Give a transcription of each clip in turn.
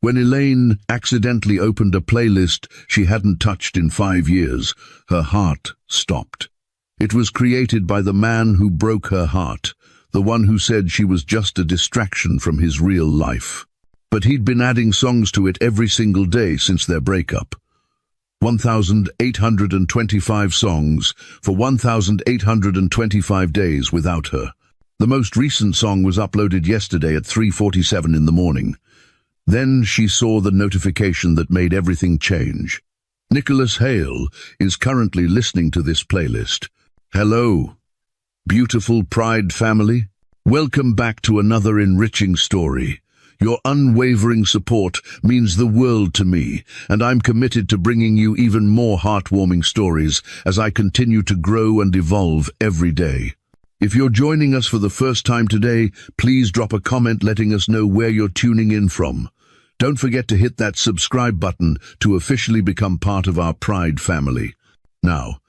When Elaine accidentally opened a playlist she hadn't touched in 5 years, her heart stopped. It was created by the man who broke her heart, the one who said she was just a distraction from his real life. But he'd been adding songs to it every single day since their breakup. 1,825 songs for 1,825 days without her. The most recent song was uploaded yesterday at 3:47 in the morning. Then she saw the notification that made everything change. Nicholas Hale is currently listening to this playlist. Hello, beautiful Pride family. Welcome back to another enriching story. Your unwavering support means the world to me, and I'm committed to bringing you even more heartwarming stories as I continue to grow and evolve every day. If you're joining us for the first time today, please drop a comment letting us know where you're tuning in from. Don't forget to hit that subscribe button to officially become part of our Pride family. Now,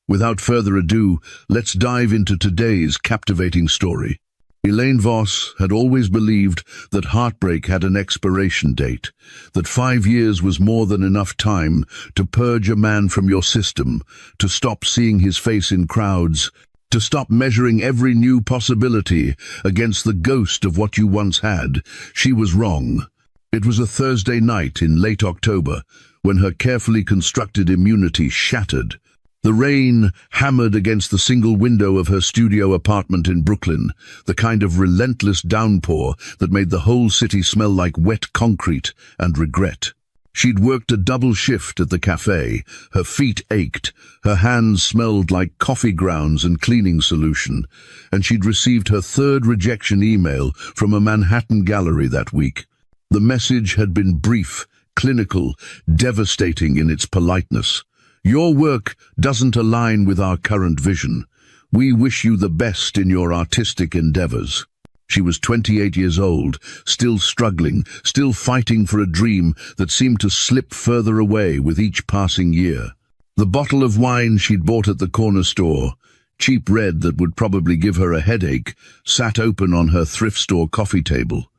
without further ado, let's dive into today's captivating story. Elaine Voss had always believed that heartbreak had an expiration date, that 5 years was more than enough time to purge a man from your system, to stop seeing his face in crowds, to stop measuring every new possibility against the ghost of what you once had. She was wrong. It was a Thursday night in late October when her carefully constructed immunity shattered. The rain hammered against the single window of her studio apartment in Brooklyn, the kind of relentless downpour that made the whole city smell like wet concrete and regret. She'd worked a double shift at the cafe. Her feet ached, her hands smelled like coffee grounds and cleaning solution, and she'd received her third rejection email from a Manhattan gallery that week. The message had been brief, clinical, devastating in its politeness. Your work doesn't align with our current vision. We wish you the best in your artistic endeavors. She was 28 years old, still struggling, still fighting for a dream that seemed to slip further away with each passing year. The bottle of wine she'd bought at the corner store, cheap red that would probably give her a headache, sat open on her thrift store coffee table.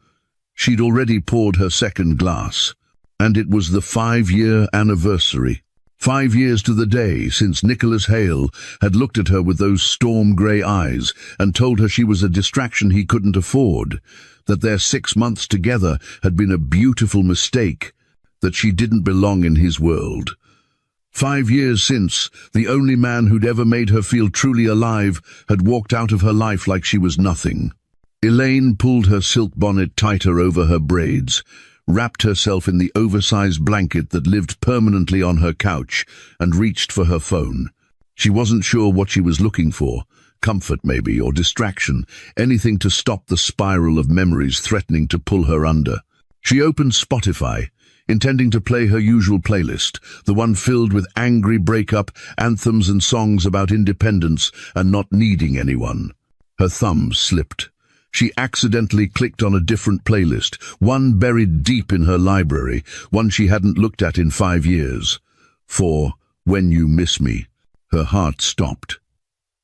She'd already poured her second glass, and it was the 5-year anniversary. 5 years to the day since Nicholas Hale had looked at her with those storm-grey eyes and told her she was a distraction he couldn't afford, that their 6 months together had been a beautiful mistake, that she didn't belong in his world. 5 years since, the only man who'd ever made her feel truly alive had walked out of her life like she was nothing. Elaine pulled her silk bonnet tighter over her braids, wrapped herself in the oversized blanket that lived permanently on her couch, and reached for her phone. She wasn't sure what she was looking for, comfort maybe, or distraction, anything to stop the spiral of memories threatening to pull her under. She opened Spotify, intending to play her usual playlist, the one filled with angry breakup, anthems and songs about independence and not needing anyone. Her thumb slipped. She accidentally clicked on a different playlist, one buried deep in her library, one she hadn't looked at in 5 years. For When You Miss Me. Her heart stopped.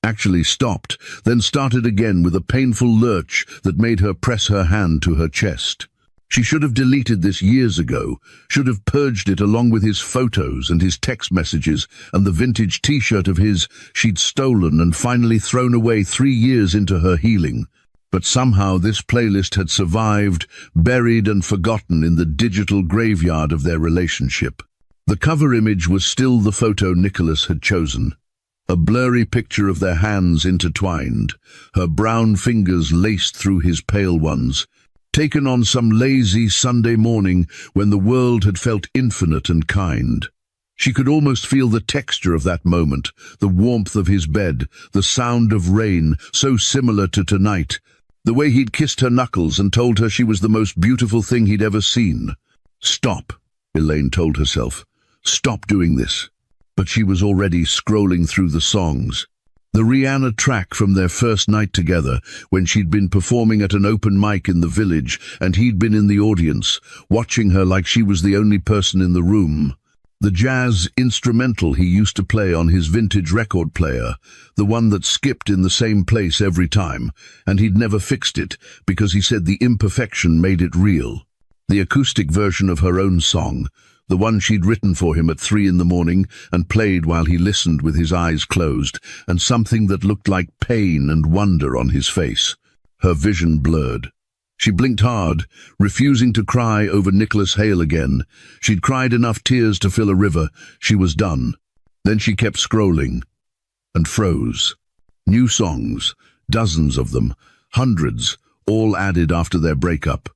Actually stopped, then started again with a painful lurch that made her press her hand to her chest. She should have deleted this years ago, should have purged it along with his photos and his text messages and the vintage t-shirt of his she'd stolen and finally thrown away 3 years into her healing. But somehow this playlist had survived, buried and forgotten in the digital graveyard of their relationship. The cover image was still the photo Nicholas had chosen. A blurry picture of their hands intertwined, her brown fingers laced through his pale ones, taken on some lazy Sunday morning when the world had felt infinite and kind. She could almost feel the texture of that moment, the warmth of his bed, the sound of rain, so similar to tonight, the way he'd kissed her knuckles and told her she was the most beautiful thing he'd ever seen. Stop, Elaine told herself. Stop doing this. But she was already scrolling through the songs. The Rihanna track from their first night together, when she'd been performing at an open mic in the village and he'd been in the audience, watching her like she was the only person in the room. The jazz instrumental he used to play on his vintage record player, the one that skipped in the same place every time, and he'd never fixed it because he said the imperfection made it real. The acoustic version of her own song, the one she'd written for him at 3 in the morning and played while he listened with his eyes closed, and something that looked like pain and wonder on his face. Her vision blurred. She blinked hard, refusing to cry over Nicholas Hale again. She'd cried enough tears to fill a river. She was done. Then she kept scrolling and froze. New songs, dozens of them, hundreds, all added after their breakup.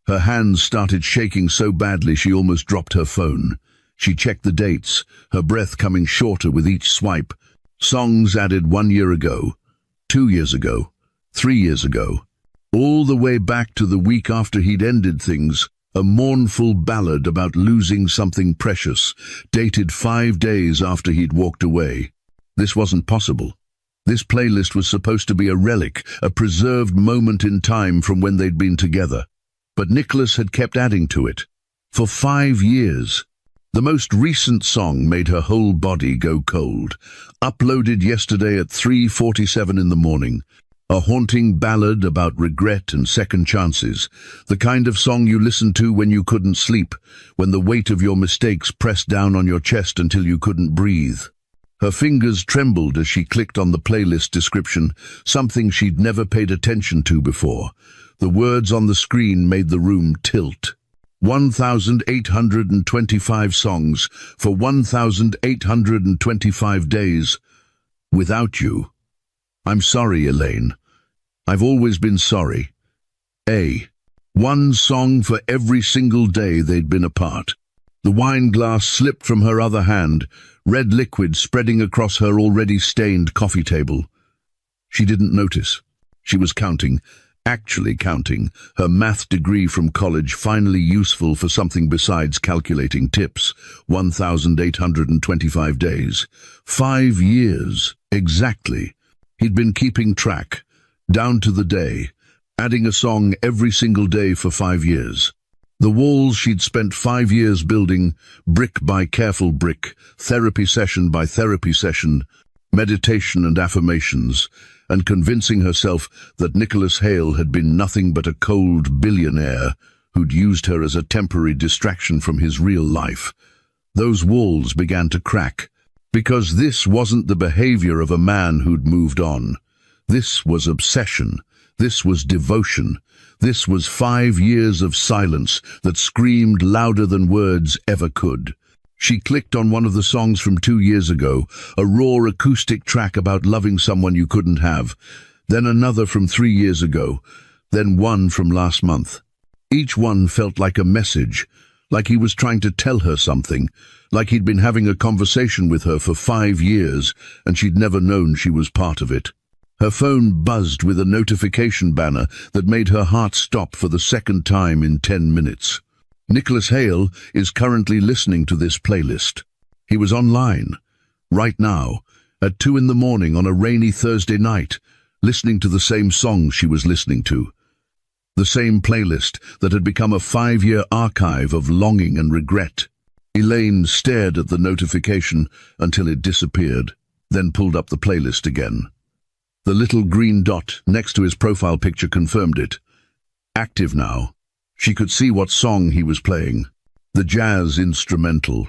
Her hands started shaking so badly she almost dropped her phone. She checked the dates, her breath coming shorter with each swipe. Songs added 1 year ago, 2 years ago, 3 years ago. All the way back to the week after he'd ended things, a mournful ballad about losing something precious, dated 5 days after he'd walked away. This wasn't possible. This playlist was supposed to be a relic, a preserved moment in time from when they'd been together. But Nicholas had kept adding to it. For 5 years. The most recent song made her whole body go cold. Uploaded yesterday at 3:47 in the morning. A haunting ballad about regret and second chances. The kind of song you listened to when you couldn't sleep, when the weight of your mistakes pressed down on your chest until you couldn't breathe. Her fingers trembled as she clicked on the playlist description, something she'd never paid attention to before. The words on the screen made the room tilt. 1,825 songs for 1,825 days. Without you. I'm sorry, Elaine. I've always been sorry. One song for every single day they'd been apart. The wine glass slipped from her other hand, red liquid spreading across her already stained coffee table. She didn't notice. She was counting. Actually counting, her math degree from college finally useful for something besides calculating tips. 1,825 days. 5 years, exactly. He'd been keeping track, down to the day, adding a song every single day for 5 years. The walls she'd spent 5 years building, brick by careful brick, therapy session by therapy session, meditation and affirmations, and convincing herself that Nicholas Hale had been nothing but a cold billionaire who'd used her as a temporary distraction from his real life. Those walls began to crack, because this wasn't the behavior of a man who'd moved on. This was obsession. This was devotion. This was 5 years of silence that screamed louder than words ever could. She clicked on one of the songs from 2 years ago, a raw acoustic track about loving someone you couldn't have, then another from 3 years ago, then one from last month. Each one felt like a message, like he was trying to tell her something, like he'd been having a conversation with her for 5 years and she'd never known she was part of it. Her phone buzzed with a notification banner that made her heart stop for the second time in 10 minutes. Nicholas Hale is currently listening to this playlist. He was online, right now, at 2 in the morning on a rainy Thursday night, listening to the same song she was listening to. The same playlist that had become a 5-year archive of longing and regret. Elaine stared at the notification until it disappeared, then pulled up the playlist again. The little green dot next to his profile picture confirmed it. Active now. She could see what song he was playing. The jazz instrumental.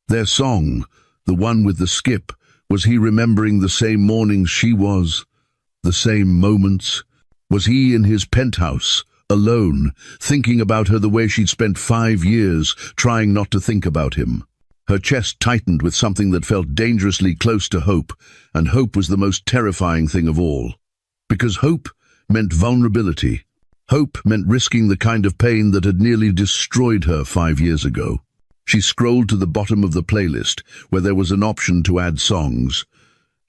Their song, the one with the skip, was he remembering the same mornings she was? The same moments? Was he in his penthouse, alone, thinking about her the way she'd spent 5 years trying not to think about him? Her chest tightened with something that felt dangerously close to hope, and hope was the most terrifying thing of all. Because hope meant vulnerability. Hope meant risking the kind of pain that had nearly destroyed her 5 years ago. She scrolled to the bottom of the playlist, where there was an option to add songs.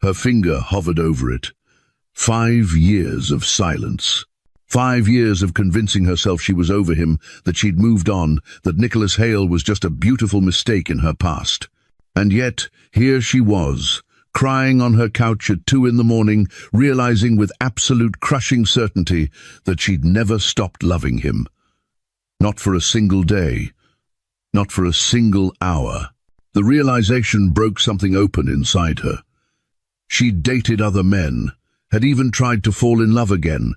Her finger hovered over it. 5 years of silence. 5 years of convincing herself she was over him, that she'd moved on, that Nicholas Hale was just a beautiful mistake in her past. And yet, here she was, crying on her couch at 2 in the morning, realizing with absolute crushing certainty that she'd never stopped loving him. Not for a single day. Not for a single hour. The realization broke something open inside her. She'd dated other men, had even tried to fall in love again,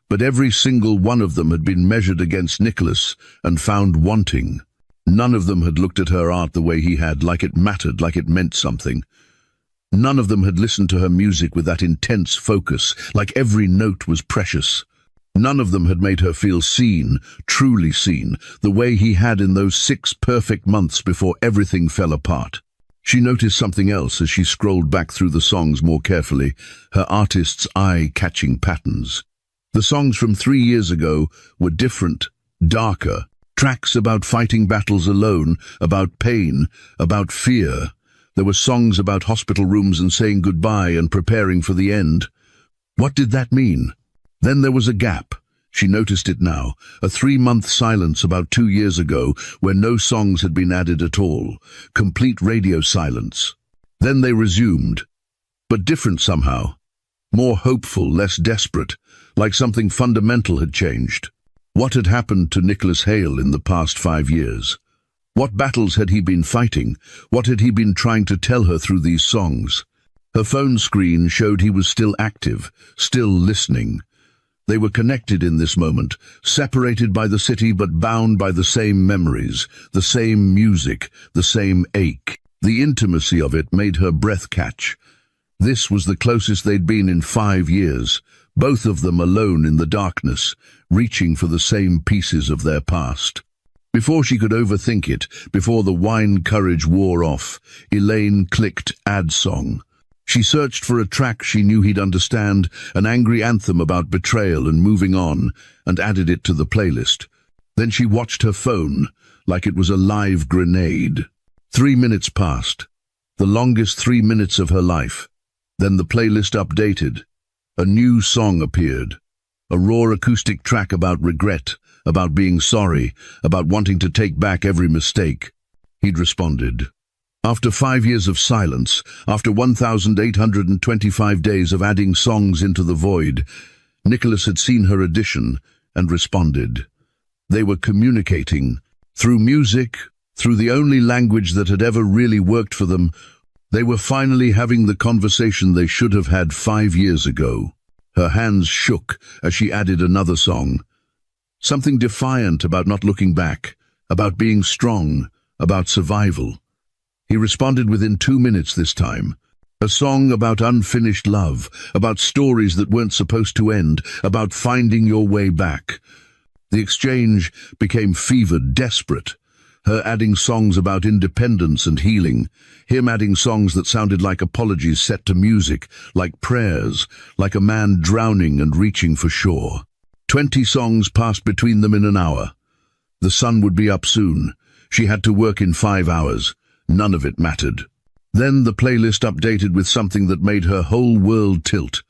But every single one of them had been measured against Nicholas and found wanting. None of them had looked at her art the way he had, like it mattered, like it meant something. None of them had listened to her music with that intense focus, like every note was precious. None of them had made her feel seen, truly seen, the way he had in those 6 perfect months before everything fell apart. She noticed something else as she scrolled back through the songs more carefully, her artist's eye-catching patterns. The songs from 3 years ago were different, darker, tracks about fighting battles alone, about pain, about fear. There were songs about hospital rooms and saying goodbye and preparing for the end. What did that mean? Then there was a gap. She noticed it now, a 3-month silence about 2 years ago where no songs had been added at all, complete radio silence. Then they resumed, but different somehow, more hopeful, less desperate, like something fundamental had changed. What had happened to Nicholas Hale in the past 5 years? What battles had he been fighting? What had he been trying to tell her through these songs? Her phone screen showed he was still active, still listening. They were connected in this moment, separated by the city but bound by the same memories, the same music, the same ache. The intimacy of it made her breath catch. This was the closest they'd been in 5 years, both of them alone in the darkness, reaching for the same pieces of their past. Before she could overthink it, before the wine courage wore off, Elaine clicked Add Song. She searched for a track she knew he'd understand, an angry anthem about betrayal and moving on, and added it to the playlist. Then she watched her phone, like it was a live grenade. 3 minutes passed, the longest 3 minutes of her life. Then the playlist updated. A new song appeared, a raw acoustic track about regret, about being sorry, about wanting to take back every mistake. He'd responded. After 5 years of silence, after 1,825 days of adding songs into the void, Nicholas had seen her addition and responded. They were communicating, through music, through the only language that had ever really worked for them. They were finally having the conversation they should have had 5 years ago. Her hands shook as she added another song. Something defiant about not looking back, about being strong, about survival. He responded within 2 minutes this time. A song about unfinished love, about stories that weren't supposed to end, about finding your way back. The exchange became fevered, desperate. Her adding songs about independence and healing. Him adding songs that sounded like apologies set to music, like prayers, like a man drowning and reaching for shore. 20 songs passed between them in an hour. The sun would be up soon. She had to work in 5 hours. None of it mattered. Then the playlist updated with something that made her whole world tilt.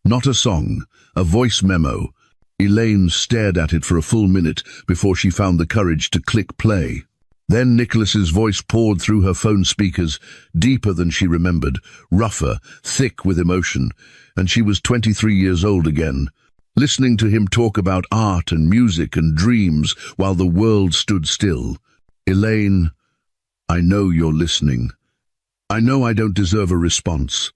Not a song, a voice memo. Elaine stared at it for a full minute before she found the courage to click play. Then Nicholas's voice poured through her phone speakers, deeper than she remembered, rougher, thick with emotion, and she was 23 years old again, listening to him talk about art and music and dreams while the world stood still. Elaine, I know you're listening. I know I don't deserve a response.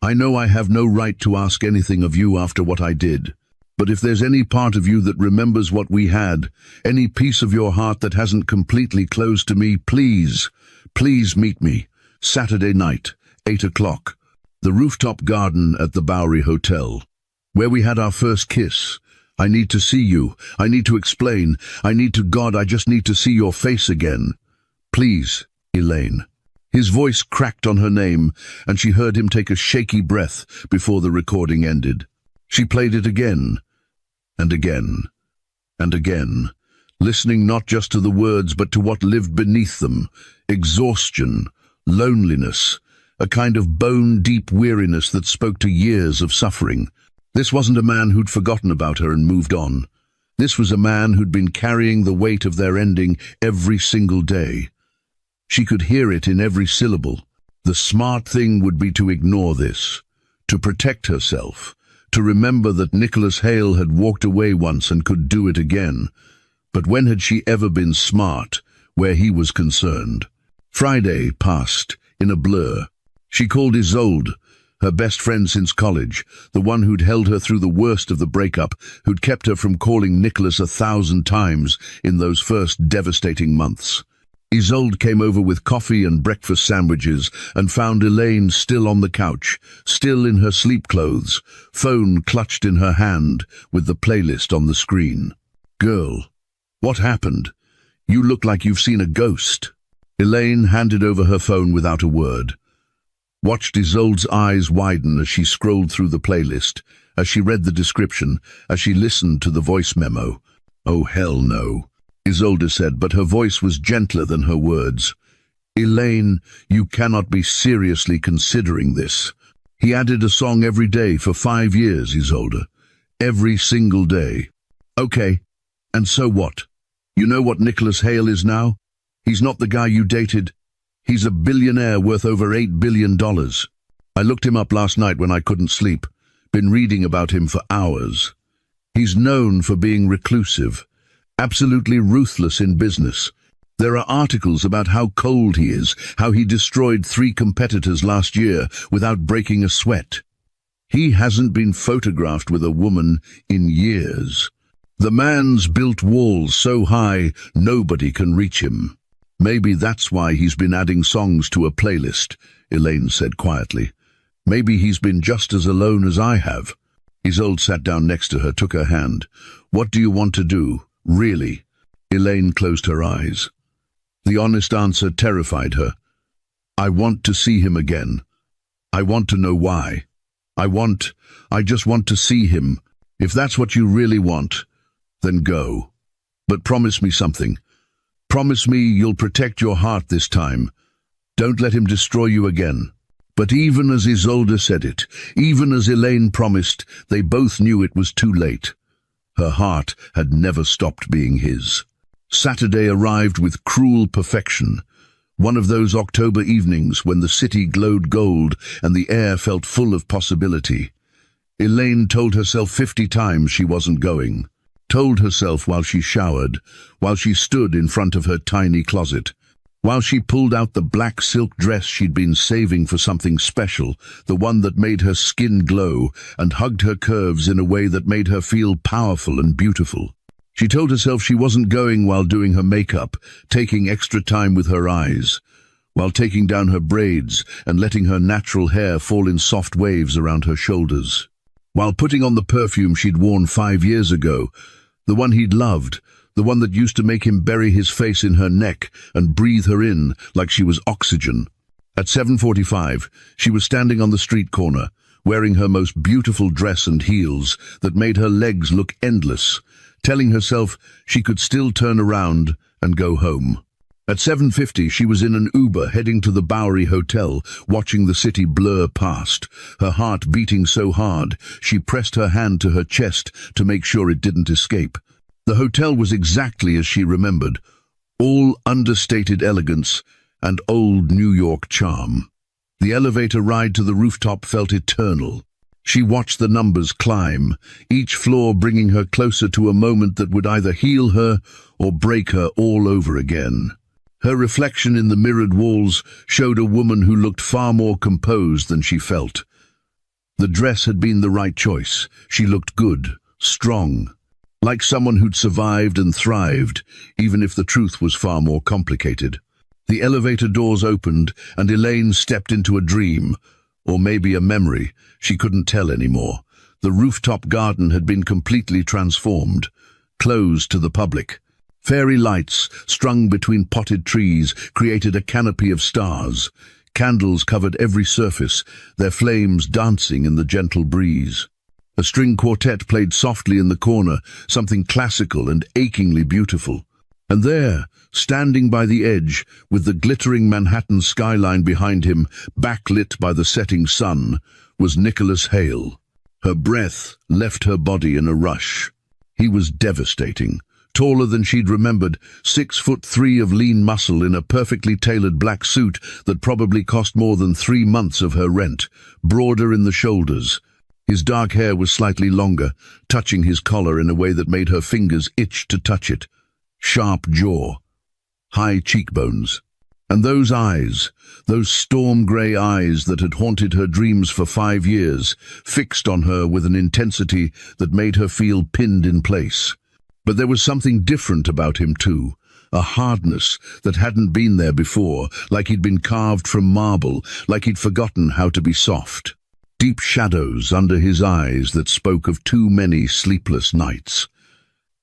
I know I have no right to ask anything of you after what I did. But if there's any part of you that remembers what we had, any piece of your heart that hasn't completely closed to me, please, please meet me. Saturday night, 8 o'clock. The rooftop garden at the Bowery Hotel, where we had our first kiss. I need to see you. I need to explain. I just need to see your face again. Please, Elaine. His voice cracked on her name, and she heard him take a shaky breath before the recording ended. She played it again, and again, and again, listening not just to the words but to what lived beneath them. Exhaustion, loneliness, a kind of bone-deep weariness that spoke to years of suffering. This wasn't a man who'd forgotten about her and moved on. This was a man who'd been carrying the weight of their ending every single day. She could hear it in every syllable. The smart thing would be to ignore this, to protect herself, to remember that Nicholas Hale had walked away once and could do it again. But when had she ever been smart where he was concerned? Friday passed in a blur. She called Isolde, Her best friend since college, the one who'd held her through the worst of the breakup, who'd kept her from calling Nicholas 1,000 times in those first devastating months. Isolde came over with coffee and breakfast sandwiches and found Elaine still on the couch, still in her sleep clothes, phone clutched in her hand with the playlist on the screen. "Girl, what happened? You look like you've seen a ghost." Elaine handed over her phone without a word. Watched Isolde's eyes widen as she scrolled through the playlist, as she read the description, as she listened to the voice memo. "Oh, hell no," Isolde said, but her voice was gentler than her words. "Elaine, you cannot be seriously considering this. He added a song every day for 5 years, Isolde. Every single day." "Okay, and so what? You know what Nicholas Hale is now? He's not the guy you dated. He's a billionaire worth over $8 billion. I looked him up last night when I couldn't sleep. Been reading about him for hours. He's known for being reclusive, absolutely ruthless in business. There are articles about how cold he is, how he destroyed 3 competitors last year without breaking a sweat. He hasn't been photographed with a woman in years. The man's built walls so high nobody can reach him. Maybe that's why he's been adding songs to a playlist," Elaine said quietly. "Maybe he's been just as alone as I have." Isolde sat down next to her, took her hand. "What do you want to do, really?" Elaine closed her eyes. The honest answer terrified her. "I want to see him again. I want to know why. I just want to see him. If that's what you really want, then go. But promise me something. Promise me you'll protect your heart this time. Don't let him destroy you again." But even as Isolde said it, even as Elaine promised, they both knew it was too late. Her heart had never stopped being his. Saturday arrived with cruel perfection. One of those October evenings when the city glowed gold and the air felt full of possibility. Elaine told herself 50 times she wasn't going. Told herself while she showered, while she stood in front of her tiny closet, while she pulled out the black silk dress she'd been saving for something special, the one that made her skin glow and hugged her curves in a way that made her feel powerful and beautiful. She told herself she wasn't going while doing her makeup, taking extra time with her eyes, while taking down her braids and letting her natural hair fall in soft waves around her shoulders, while putting on the perfume she'd worn 5 years ago, the one he'd loved, the one that used to make him bury his face in her neck and breathe her in like she was oxygen. At 7:45, she was standing on the street corner, wearing her most beautiful dress and heels that made her legs look endless, telling herself she could still turn around and go home. At 7:50, she was in an Uber heading to the Bowery Hotel, watching the city blur past, her heart beating so hard she pressed her hand to her chest to make sure it didn't escape. The hotel was exactly as she remembered, all understated elegance and old New York charm. The elevator ride to the rooftop felt eternal. She watched the numbers climb, each floor bringing her closer to a moment that would either heal her or break her all over again. Her reflection in the mirrored walls showed a woman who looked far more composed than she felt. The dress had been the right choice. She looked good, strong, like someone who'd survived and thrived, even if the truth was far more complicated. The elevator doors opened, and Elaine stepped into a dream, or maybe a memory. She couldn't tell anymore. The rooftop garden had been completely transformed, closed to the public. Fairy lights, strung between potted trees, created a canopy of stars. Candles covered every surface, their flames dancing in the gentle breeze. A string quartet played softly in the corner, something classical and achingly beautiful. And there, standing by the edge, with the glittering Manhattan skyline behind him, backlit by the setting sun, was Nicholas Hale. Her breath left her body in a rush. He was devastating. Taller than she'd remembered, 6'3" of lean muscle in a perfectly tailored black suit that probably cost more than 3 months of her rent, broader in the shoulders. His dark hair was slightly longer, touching his collar in a way that made her fingers itch to touch it. Sharp jaw, high cheekbones. And those storm-grey eyes that had haunted her dreams for 5 years, fixed on her with an intensity that made her feel pinned in place. But there was something different about him too, a hardness that hadn't been there before, like he'd been carved from marble, like he'd forgotten how to be soft. Deep shadows under his eyes that spoke of too many sleepless nights.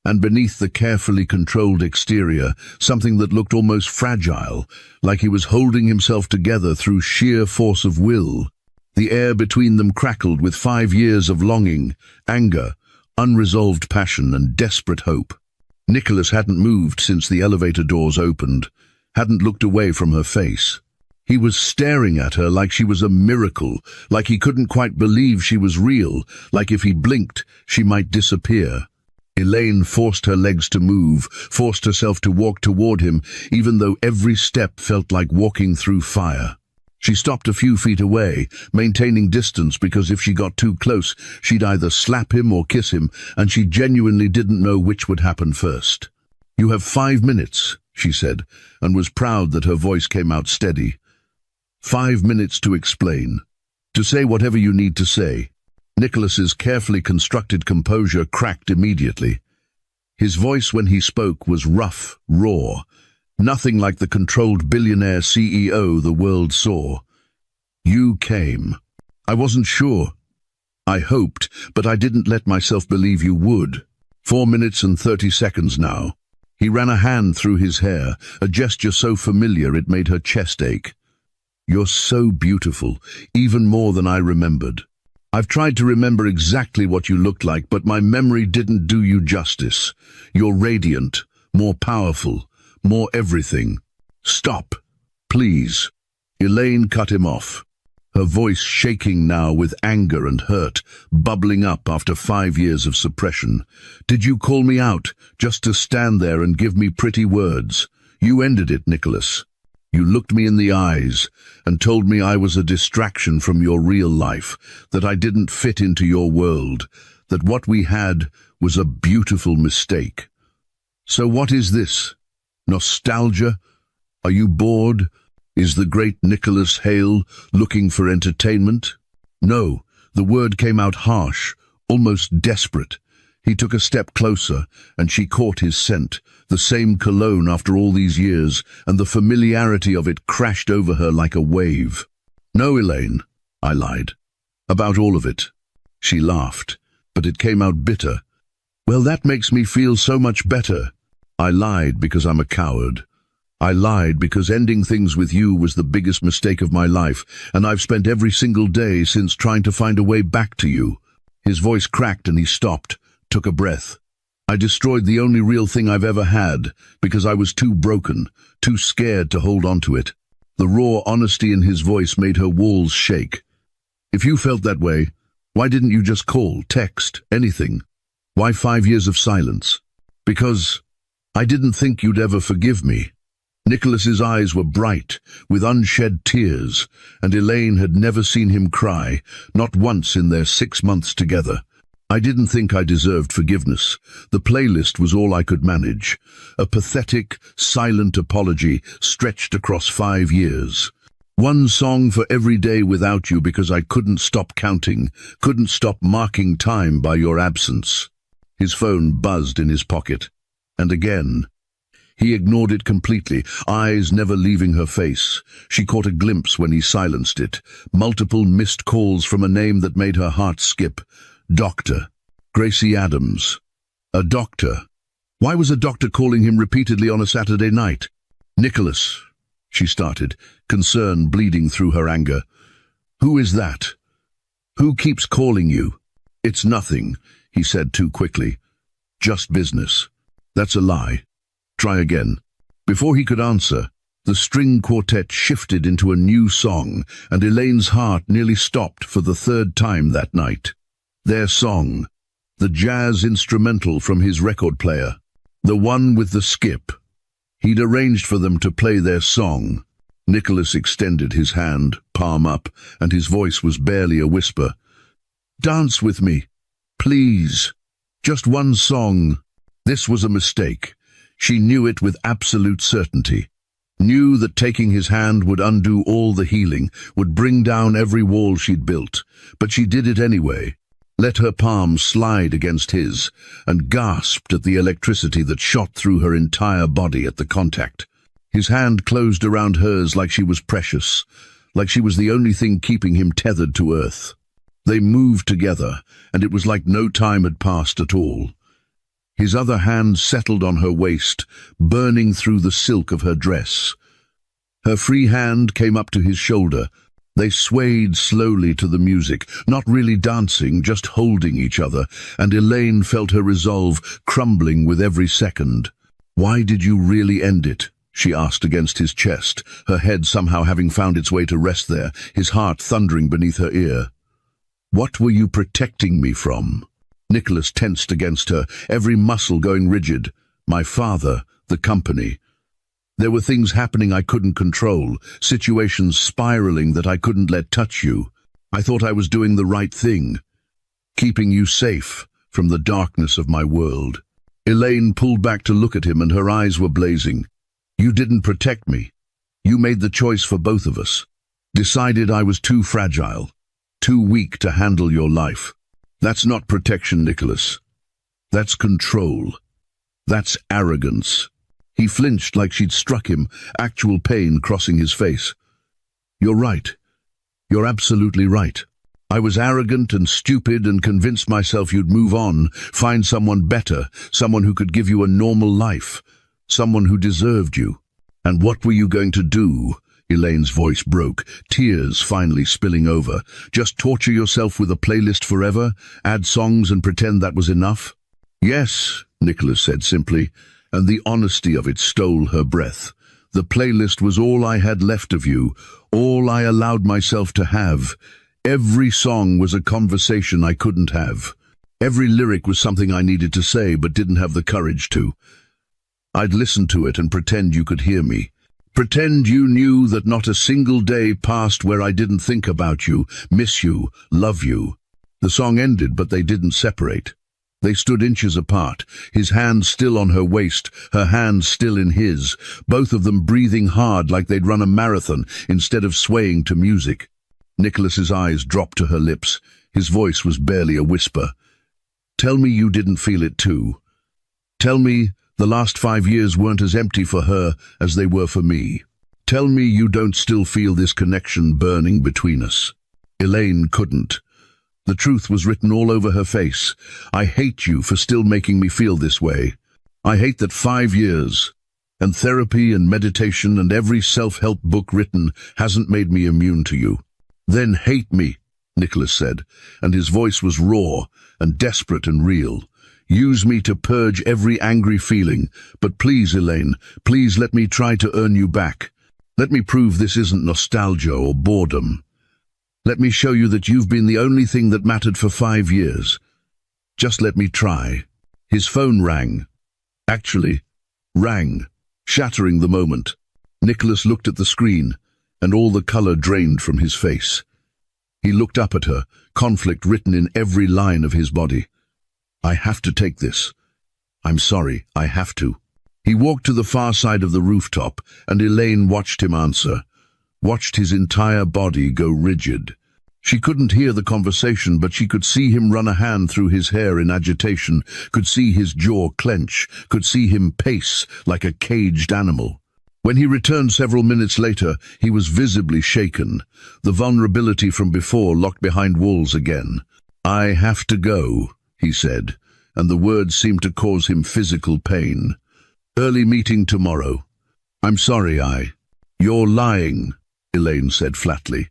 And beneath the carefully controlled exterior, something that looked almost fragile, like he was holding himself together through sheer force of will. The air between them crackled with 5 years of longing, anger, unresolved passion and desperate hope. Nicholas hadn't moved since the elevator doors opened, hadn't looked away from her face. He was staring at her like she was a miracle, like he couldn't quite believe she was real, like if he blinked, she might disappear. Elaine forced her legs to move, forced herself to walk toward him, even though every step felt like walking through fire. She stopped a few feet away, maintaining distance because if she got too close, she'd either slap him or kiss him, and she genuinely didn't know which would happen first. "You have 5 minutes," she said, and was proud that her voice came out steady. 5 minutes to explain. To say whatever you need to say. Nicholas's carefully constructed composure cracked immediately. His voice when he spoke was rough, raw, nothing like the controlled billionaire CEO the world saw. "You came. I wasn't sure. I hoped, but I didn't let myself believe you would. 4 minutes and 30 seconds now." He ran a hand through his hair, a gesture so familiar it made her chest ache. "You're so beautiful, even more than I remembered. I've tried to remember exactly what you looked like, but my memory didn't do you justice. You're radiant, more powerful, more everything. Stop, please." Elaine cut him off, her voice shaking now with anger and hurt, bubbling up after 5 years of suppression. "Did you call me out, just to stand there and give me pretty words? You ended it, Nicholas. You looked me in the eyes and told me I was a distraction from your real life, that I didn't fit into your world, that what we had was a beautiful mistake. So what is this? Nostalgia? Are you bored? Is the great Nicholas Hale looking for entertainment?" No, the word came out harsh, almost desperate. He took a step closer, and she caught his scent, the same cologne after all these years, and the familiarity of it crashed over her like a wave. "No, Elaine," I lied. "About all of it." She laughed, but it came out bitter. "Well, that makes me feel so much better." I lied because I'm a coward. I lied because ending things with you was the biggest mistake of my life, and I've spent every single day since trying to find a way back to you. His voice cracked and he stopped, took a breath. "I destroyed the only real thing I've ever had because I was too broken, too scared to hold on to it." The raw honesty in his voice made her walls shake. "If you felt that way, why didn't you just call, text, anything? Why 5 years of silence?" "Because I didn't think you'd ever forgive me." Nicholas's eyes were bright, with unshed tears, and Elaine had never seen him cry, not once in their 6 months together. "I didn't think I deserved forgiveness. The playlist was all I could manage. A pathetic, silent apology stretched across 5 years. One song for every day without you because I couldn't stop counting, couldn't stop marking time by your absence." His phone buzzed in his pocket. And again. He ignored it completely, eyes never leaving her face. She caught a glimpse when he silenced it. Multiple missed calls from a name that made her heart skip. Doctor. Gracie Adams. A doctor. Why was a doctor calling him repeatedly on a Saturday night? "Nicholas," she started, concern bleeding through her anger. "Who is that? Who keeps calling you?" "It's nothing," he said too quickly. "Just business." "That's a lie. Try again." Before he could answer, the string quartet shifted into a new song, and Elaine's heart nearly stopped for the 3rd time that night. Their song, the jazz instrumental from his record player, the one with the skip. He'd arranged for them to play their song. Nicholas extended his hand, palm up, and his voice was barely a whisper. "Dance with me, please. Just one song." This was a mistake. She knew it with absolute certainty. Knew that taking his hand would undo all the healing, would bring down every wall she'd built. But she did it anyway, let her palm slide against his, and gasped at the electricity that shot through her entire body at the contact. His hand closed around hers like she was precious, like she was the only thing keeping him tethered to earth. They moved together, and it was like no time had passed at all. His other hand settled on her waist, burning through the silk of her dress. Her free hand came up to his shoulder. They swayed slowly to the music, not really dancing, just holding each other, and Elaine felt her resolve crumbling with every second. "Why did you really end it?" she asked against his chest, her head somehow having found its way to rest there, his heart thundering beneath her ear. "What were you protecting me from?" Nicholas tensed against her, every muscle going rigid. "My father, the company. There were things happening I couldn't control, situations spiraling that I couldn't let touch you. I thought I was doing the right thing, keeping you safe from the darkness of my world." Elaine pulled back to look at him, and her eyes were blazing. "You didn't protect me. You made the choice for both of us. Decided I was too fragile, too weak to handle your life. That's not protection, Nicholas. That's control. That's arrogance." He flinched like she'd struck him, actual pain crossing his face. "You're right. You're absolutely right. I was arrogant and stupid and convinced myself you'd move on, find someone better, someone who could give you a normal life, someone who deserved you. And what were you going to do?" Elaine's voice broke, tears finally spilling over. "Just torture yourself with a playlist forever? Add songs and pretend that was enough?" "Yes," Nicholas said simply, and the honesty of it stole her breath. "The playlist was all I had left of you, all I allowed myself to have. Every song was a conversation I couldn't have. Every lyric was something I needed to say but didn't have the courage to. I'd listen to it and pretend you could hear me. Pretend you knew that not a single day passed where I didn't think about you, miss you, love you." The song ended, but they didn't separate. They stood inches apart, his hand still on her waist, her hand still in his, both of them breathing hard like they'd run a marathon instead of swaying to music. Nicholas's eyes dropped to her lips. His voice was barely a whisper. "Tell me you didn't feel it too. Tell me the last 5 years weren't as empty for her as they were for me. Tell me you don't still feel this connection burning between us." Elaine couldn't. The truth was written all over her face. "I hate you for still making me feel this way. I hate that 5 years, and therapy and meditation and every self-help book written hasn't made me immune to you." "Then hate me," Nicholas said, and his voice was raw and desperate and real. "Use me to purge every angry feeling, but please, Elaine, please let me try to earn you back. Let me prove this isn't nostalgia or boredom. Let me show you that you've been the only thing that mattered for 5 years. Just let me try." His phone rang. Actually, rang, shattering the moment. Nicholas looked at the screen, and all the color drained from his face. He looked up at her, conflict written in every line of his body. "I have to take this. I'm sorry, I have to." He walked to the far side of the rooftop, and Elaine watched him answer, watched his entire body go rigid. She couldn't hear the conversation, but she could see him run a hand through his hair in agitation, could see his jaw clench, could see him pace like a caged animal. When he returned several minutes later, he was visibly shaken, the vulnerability from before locked behind walls again. "I have to go," he said, and the words seemed to cause him physical pain. "Early meeting tomorrow." "I'm sorry, You're lying," Elaine said flatly.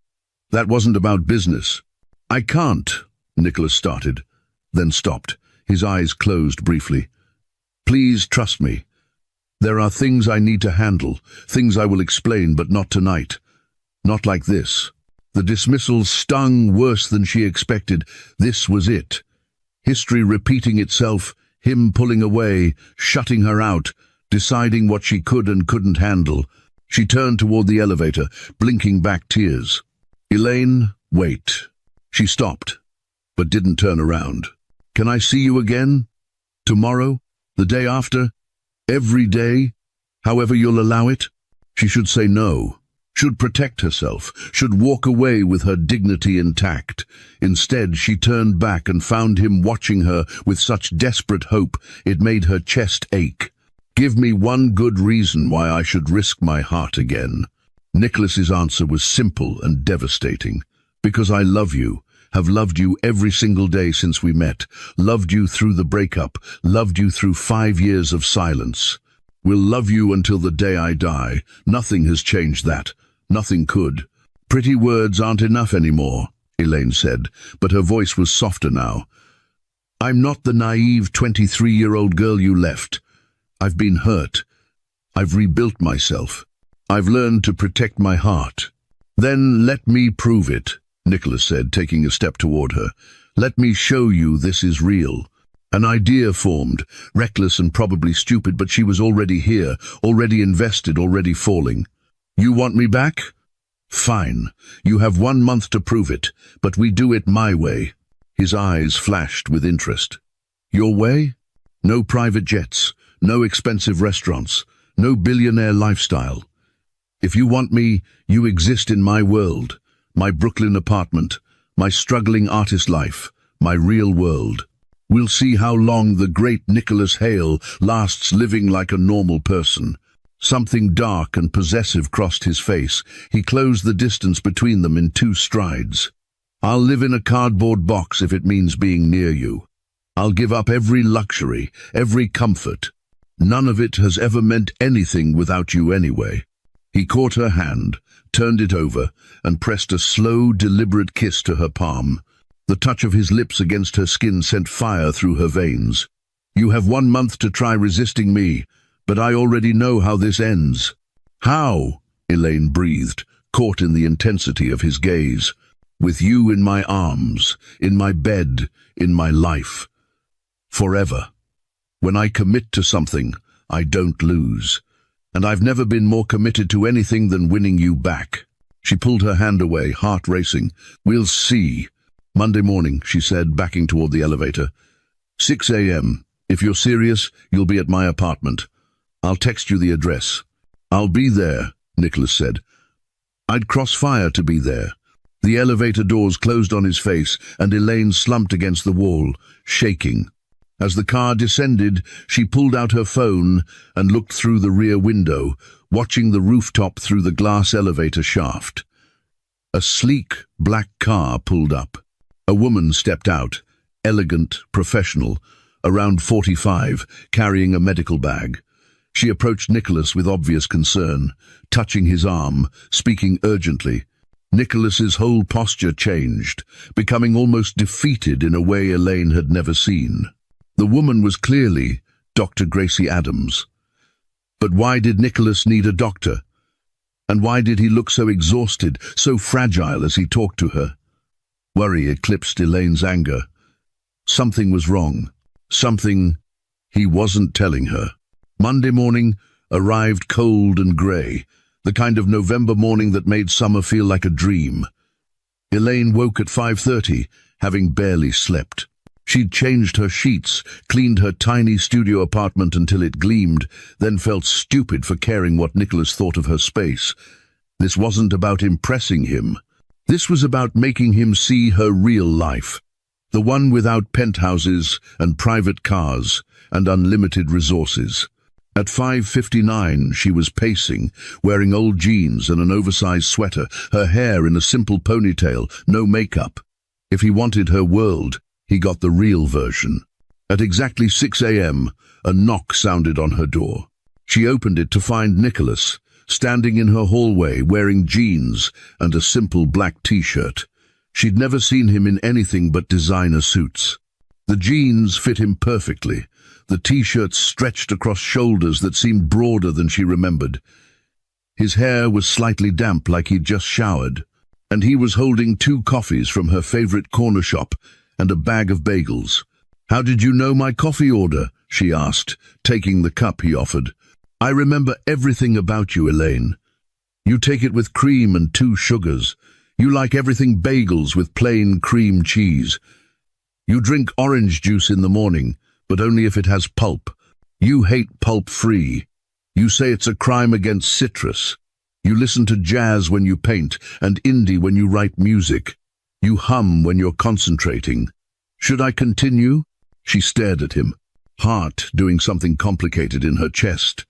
"That wasn't about business." "I can't," Nicholas started, then stopped, his eyes closed briefly. "Please trust me. There are things I need to handle, things I will explain, but not tonight. Not like this." The dismissal stung worse than she expected. This was it. History repeating itself, him pulling away, shutting her out, deciding what she could and couldn't handle. She turned toward the elevator, blinking back tears. "Elaine, wait." She stopped, but didn't turn around. "Can I see you again? Tomorrow? The day after? Every day? However you'll allow it?" She should say no, should protect herself, should walk away with her dignity intact. Instead, she turned back and found him watching her with such desperate hope it made her chest ache. Give me one good reason why I should risk my heart again. Nicholas's answer was simple and devastating. Because I love you, have loved you every single day since we met, loved you through the breakup, loved you through 5 years of silence. Will love you until the day I die. Nothing has changed that. Nothing could. Pretty words aren't enough anymore, Elaine said, but her voice was softer now. I'm not the naive 23-year-old girl you left. I've been hurt. I've rebuilt myself. I've learned to protect my heart. Then let me prove it, Nicholas said, taking a step toward her. Let me show you this is real. An idea formed, reckless and probably stupid, but she was already here, already invested, already falling. You want me back? Fine. You have 1 month to prove it, but we do it my way. His eyes flashed with interest. Your way? No private jets, no expensive restaurants, no billionaire lifestyle. If you want me, you exist in my world, my Brooklyn apartment, my struggling artist life, my real world. We'll see how long the great Nicholas Hale lasts living like a normal person. Something dark and possessive crossed his face. He closed the distance between them in 2 strides. I'll live in a cardboard box if it means being near you. I'll give up every luxury, every comfort. None of it has ever meant anything without you anyway. He caught her hand, turned it over, and pressed a slow, deliberate kiss to her palm. The touch of his lips against her skin sent fire through her veins. You have 1 month to try resisting me, but I already know how this ends. How? Elaine breathed, caught in the intensity of his gaze. With you in my arms, in my bed, in my life. Forever. When I commit to something, I don't lose. And I've never been more committed to anything than winning you back. She pulled her hand away, heart racing. We'll see. Monday morning, she said, backing toward the elevator. 6 a.m. If you're serious, you'll be at my apartment. I'll text you the address. I'll be there, Nicholas said. I'd cross fire to be there. The elevator doors closed on his face, and Elaine slumped against the wall, shaking. As the car descended, she pulled out her phone and looked through the rear window, watching the rooftop through the glass elevator shaft. A sleek, black car pulled up. A woman stepped out, elegant, professional, around 45, carrying a medical bag. She approached Nicholas with obvious concern, touching his arm, speaking urgently. Nicholas's whole posture changed, becoming almost defeated in a way Elaine had never seen. The woman was clearly Dr. Gracie Adams. But why did Nicholas need a doctor? And why did he look so exhausted, so fragile as he talked to her? Worry eclipsed Elaine's anger. Something was wrong. Something he wasn't telling her. Monday morning arrived cold and grey, the kind of November morning that made summer feel like a dream. Elaine woke at 5:30, having barely slept. She'd changed her sheets, cleaned her tiny studio apartment until it gleamed, then felt stupid for caring what Nicholas thought of her space. This wasn't about impressing him. This was about making him see her real life. The one without penthouses and private cars and unlimited resources. At 5:59, she was pacing, wearing old jeans and an oversized sweater, her hair in a simple ponytail, no makeup. If he wanted her world, he got the real version. At exactly 6 a.m., a knock sounded on her door. She opened it to find Nicholas, standing in her hallway wearing jeans and a simple black t-shirt. She'd never seen him in anything but designer suits. The jeans fit him perfectly. The t-shirt stretched across shoulders that seemed broader than she remembered. His hair was slightly damp, like he'd just showered, and he was holding 2 coffees from her favorite corner shop and a bag of bagels. "How did you know my coffee order?" she asked, taking the cup he offered. "I remember everything about you, Elaine. You take it with cream and 2 sugars. You like everything bagels with plain cream cheese. You drink orange juice in the morning, but only if it has pulp. You hate pulp-free. You say it's a crime against citrus. You listen to jazz when you paint and indie when you write music. You hum when you're concentrating. Should I continue? She stared at him, heart doing something complicated in her chest.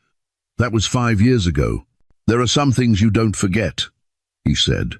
That was 5 years ago. There are some things you don't forget, he said.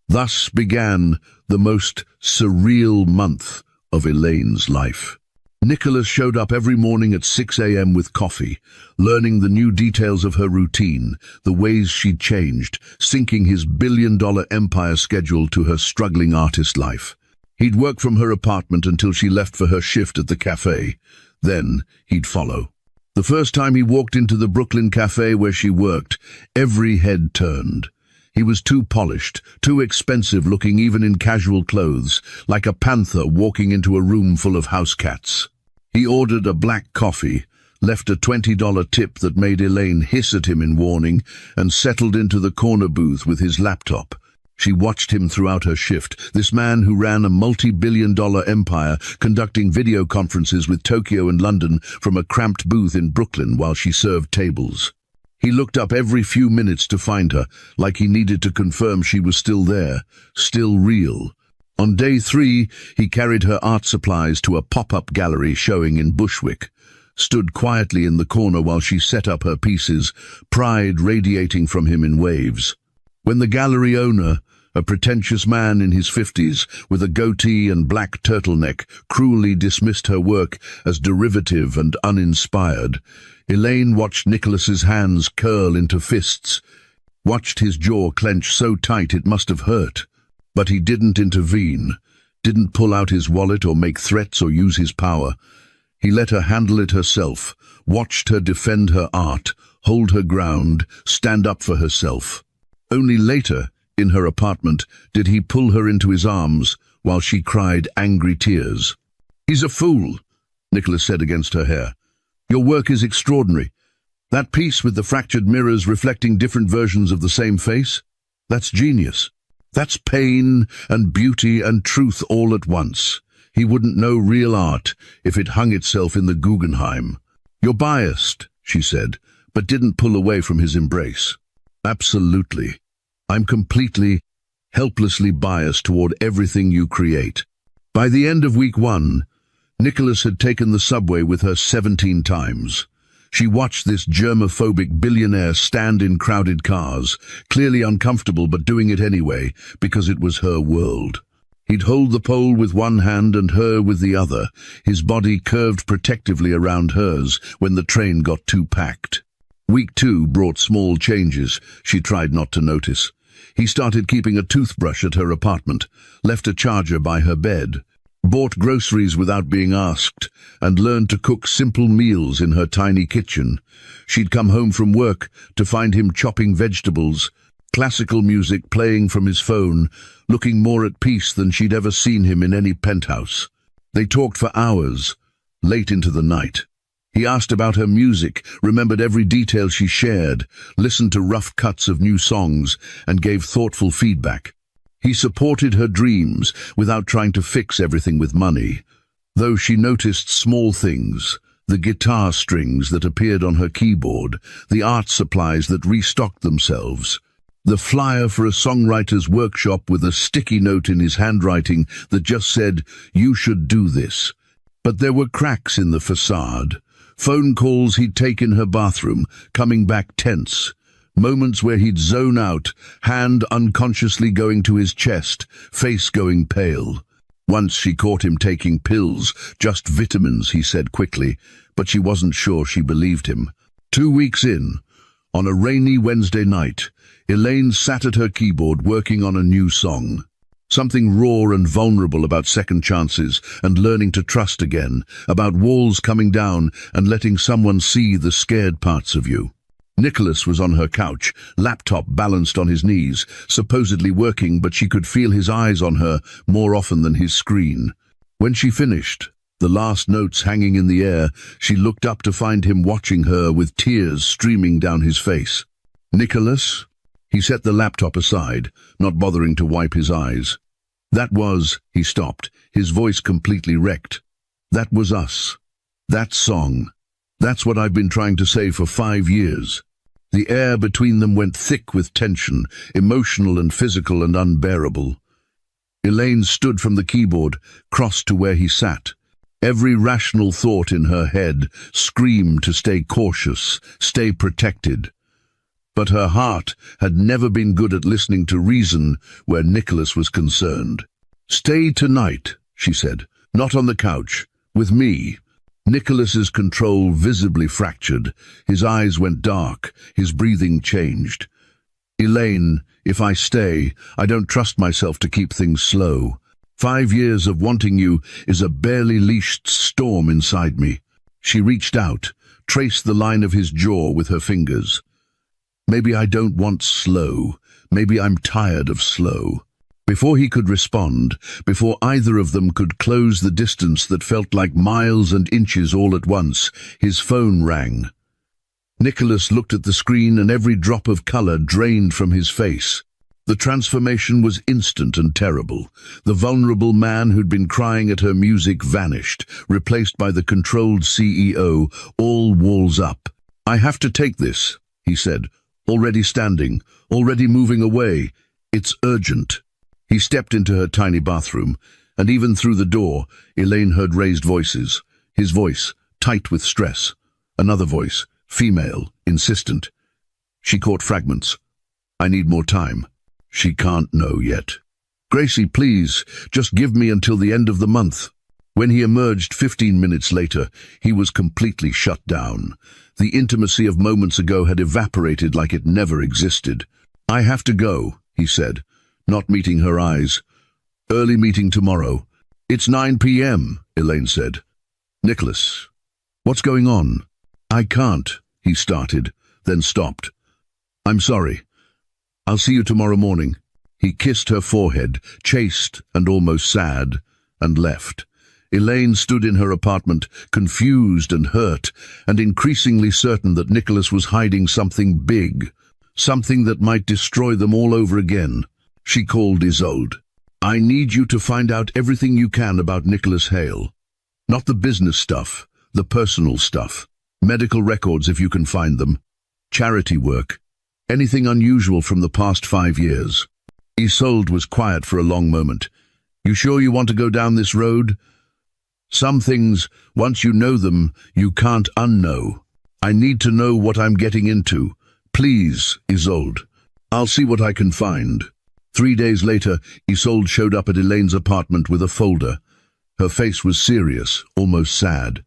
Thus began the most surreal month of Elaine's life. Nicholas showed up every morning at 6 a.m. with coffee, learning the new details of her routine, the ways she'd changed, syncing his billion-dollar empire schedule to her struggling artist life. He'd work from her apartment until she left for her shift at the cafe. Then he'd follow. The first time he walked into the Brooklyn cafe where she worked, every head turned. He was too polished, too expensive looking even in casual clothes, like a panther walking into a room full of house cats. He ordered a black coffee, left a $20 tip that made Elaine hiss at him in warning, and settled into the corner booth with his laptop. She watched him throughout her shift, this man who ran a multi-billion-dollar empire, conducting video conferences with Tokyo and London from a cramped booth in Brooklyn while she served tables. He looked up every few minutes to find her, like he needed to confirm she was still there, still real. On day 3, he carried her art supplies to a pop-up gallery showing in Bushwick, stood quietly in the corner while she set up her pieces, pride radiating from him in waves. When the gallery owner, a pretentious man in his 50s with a goatee and black turtleneck, cruelly dismissed her work as derivative and uninspired, Elaine watched Nicholas's hands curl into fists, watched his jaw clench so tight it must have hurt. But he didn't intervene, didn't pull out his wallet or make threats or use his power. He let her handle it herself, watched her defend her art, hold her ground, stand up for herself. Only later, in her apartment, did he pull her into his arms while she cried angry tears. "He's a fool," Nicholas said against her hair. "Your work is extraordinary. That piece with the fractured mirrors reflecting different versions of the same face, that's genius. That's pain and beauty and truth all at once. He wouldn't know real art if it hung itself in the Guggenheim." "You're biased," she said, but didn't pull away from his embrace. "Absolutely. I'm completely, helplessly biased toward everything you create." By the end of week 1, Nicholas had taken the subway with her 17 times. She watched this germophobic billionaire stand in crowded cars, clearly uncomfortable but doing it anyway, because it was her world. He'd hold the pole with one hand and her with the other, his body curved protectively around hers when the train got too packed. Week 2 brought small changes she tried not to notice. He started keeping a toothbrush at her apartment, left a charger by her bed, bought groceries without being asked, and learned to cook simple meals in her tiny kitchen. She'd come home from work to find him chopping vegetables, classical music playing from his phone, looking more at peace than she'd ever seen him in any penthouse. They talked for hours, late into the night. He asked about her music, remembered every detail she shared, listened to rough cuts of new songs, and gave thoughtful feedback. He supported her dreams without trying to fix everything with money, though she noticed small things, the guitar strings that appeared on her keyboard, the art supplies that restocked themselves, the flyer for a songwriter's workshop with a sticky note in his handwriting that just said, "You should do this." But there were cracks in the facade. Phone calls he'd take in her bathroom, coming back tense. Moments where he'd zone out, hand unconsciously going to his chest, face going pale. Once she caught him taking pills, just vitamins, he said quickly, but she wasn't sure she believed him. 2 weeks in, on a rainy Wednesday night, Elaine sat at her keyboard working on a new song. Something raw and vulnerable about second chances and learning to trust again, about walls coming down and letting someone see the scared parts of you. Nicholas was on her couch, laptop balanced on his knees, supposedly working, but she could feel his eyes on her more often than his screen. When she finished, the last notes hanging in the air, she looked up to find him watching her with tears streaming down his face. "Nicholas?" He set the laptop aside, not bothering to wipe his eyes. "That was," he stopped, his voice completely wrecked. "That was us. That song. That's what I've been trying to say for 5 years. The air between them went thick with tension, emotional and physical and unbearable. Elaine stood from the keyboard, crossed to where he sat. Every rational thought in her head screamed to stay cautious, stay protected. But her heart had never been good at listening to reason where Nicholas was concerned. "Stay tonight," she said, "not on the couch, with me." Nicholas's control visibly fractured. His eyes went dark, his breathing changed. "Elaine, if I stay, I don't trust myself to keep things slow. 5 years of wanting you is a barely leashed storm inside me." She reached out, traced the line of his jaw with her fingers. "Maybe I don't want slow. Maybe I'm tired of slow." Before he could respond, before either of them could close the distance that felt like miles and inches all at once, his phone rang. Nicholas looked at the screen and every drop of color drained from his face. The transformation was instant and terrible. The vulnerable man who'd been crying at her music vanished, replaced by the controlled CEO, all walls up. "I have to take this," he said, already standing, already moving away. "It's urgent." He stepped into her tiny bathroom, and even through the door, Elaine heard raised voices. His voice, tight with stress. Another voice, female, insistent. She caught fragments. "I need more time." "She can't know yet." "Gracie, please, just give me until the end of the month." When he emerged 15 minutes later, he was completely shut down. The intimacy of moments ago had evaporated like it never existed. "I have to go," he said, not meeting her eyes. "Early meeting tomorrow." "It's 9 p.m., Elaine said. "Nicholas, what's going on?" "I can't," he started, then stopped. "I'm sorry. I'll see you tomorrow morning." He kissed her forehead, chaste and almost sad, and left. Elaine stood in her apartment, confused and hurt, and increasingly certain that Nicholas was hiding something big, something that might destroy them all over again. She called Isolde. "I need you to find out everything you can about Nicholas Hale. Not the business stuff, the personal stuff. Medical records if you can find them. Charity work. Anything unusual from the past 5 years." Isolde was quiet for a long moment. "You sure you want to go down this road? Some things, once you know them, you can't unknow. I need to know what I'm getting into. Please, Isolde. I'll see what I can find." 3 days later, Isolde showed up at Elaine's apartment with a folder. Her face was serious, almost sad.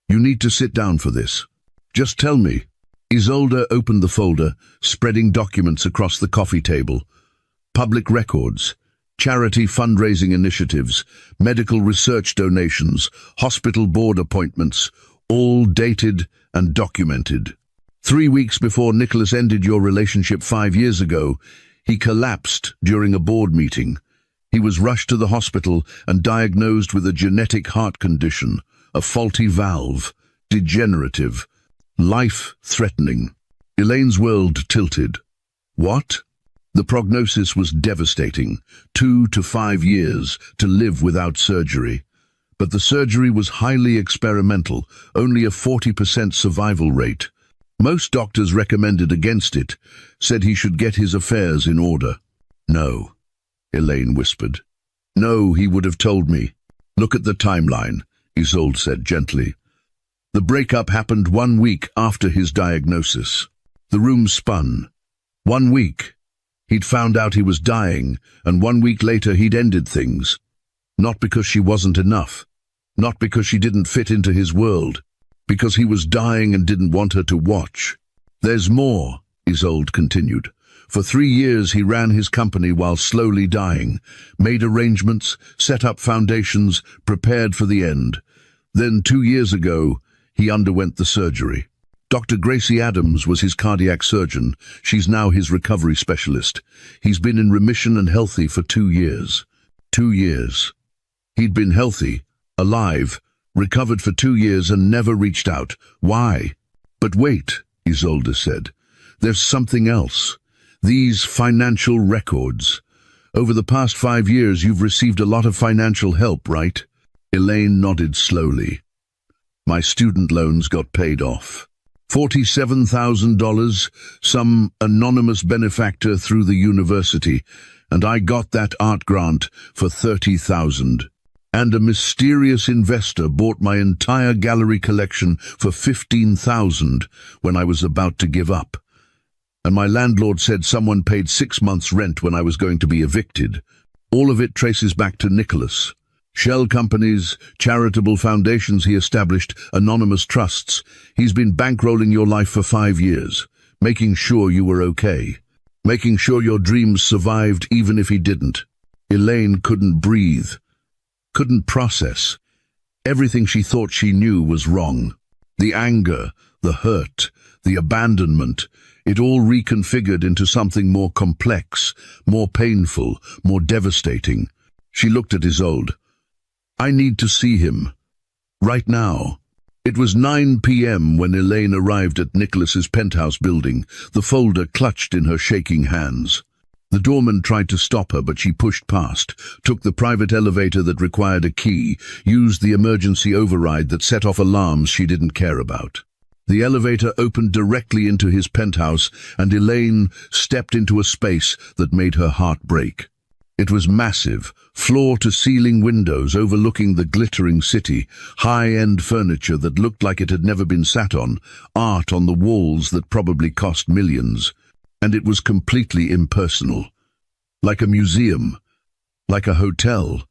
"You need to sit down for this. Just tell me." Isolde opened the folder, spreading documents across the coffee table. Public records, charity fundraising initiatives, medical research donations, hospital board appointments, all dated and documented. 3 weeks before Nicholas ended your relationship 5 years ago, he collapsed during a board meeting. He was rushed to the hospital and diagnosed with a genetic heart condition, a faulty valve, degenerative, life-threatening. Elaine's world tilted. What? The prognosis was devastating, 2 to 5 years to live without surgery. But the surgery was highly experimental, only a 40% survival rate. Most doctors recommended against it, said he should get his affairs in order. "No," Elaine whispered. "No, he would have told me." "Look at the timeline," Isolde said gently. The breakup happened 1 week after his diagnosis. The room spun. 1 week. He'd found out he was dying, and 1 week later he'd ended things. Not because she wasn't enough. Not because she didn't fit into his world. Because he was dying and didn't want her to watch. "There's more," Isolde continued. "For 3 years he ran his company while slowly dying, made arrangements, set up foundations, prepared for the end. Then 2 years ago, he underwent the surgery. Dr. Gracie Adams was his cardiac surgeon. She's now his recovery specialist. He's been in remission and healthy for 2 years. 2 years. He'd been healthy, alive, recovered for 2 years and never reached out. Why? But wait, Isolde said. There's something else. These financial records. Over the past 5 years, you've received a lot of financial help, right? Elaine nodded slowly. My student loans got paid off. $47,000, some anonymous benefactor through the university, and I got that art grant for $30,000. And a mysterious investor bought my entire gallery collection for $15,000 when I was about to give up. And my landlord said someone paid 6 months' rent when I was going to be evicted. All of it traces back to Nicholas. Shell companies, charitable foundations he established, anonymous trusts. He's been bankrolling your life for 5 years, making sure you were okay, making sure your dreams survived even if he didn't. Elaine couldn't breathe, couldn't process. Everything she thought she knew was wrong. The anger, the hurt, the abandonment, it all reconfigured into something more complex, more painful, more devastating. She looked at Isolde. I need to see him. Right now. It was 9 p.m. when Elaine arrived at Nicholas's penthouse building, the folder clutched in her shaking hands. The doorman tried to stop her, but she pushed past, took the private elevator that required a key, used the emergency override that set off alarms she didn't care about. The elevator opened directly into his penthouse, and Elaine stepped into a space that made her heart break. It was massive, floor-to-ceiling windows overlooking the glittering city, high-end furniture that looked like it had never been sat on, art on the walls that probably cost millions. And it was completely impersonal. Like a museum, like a hotel,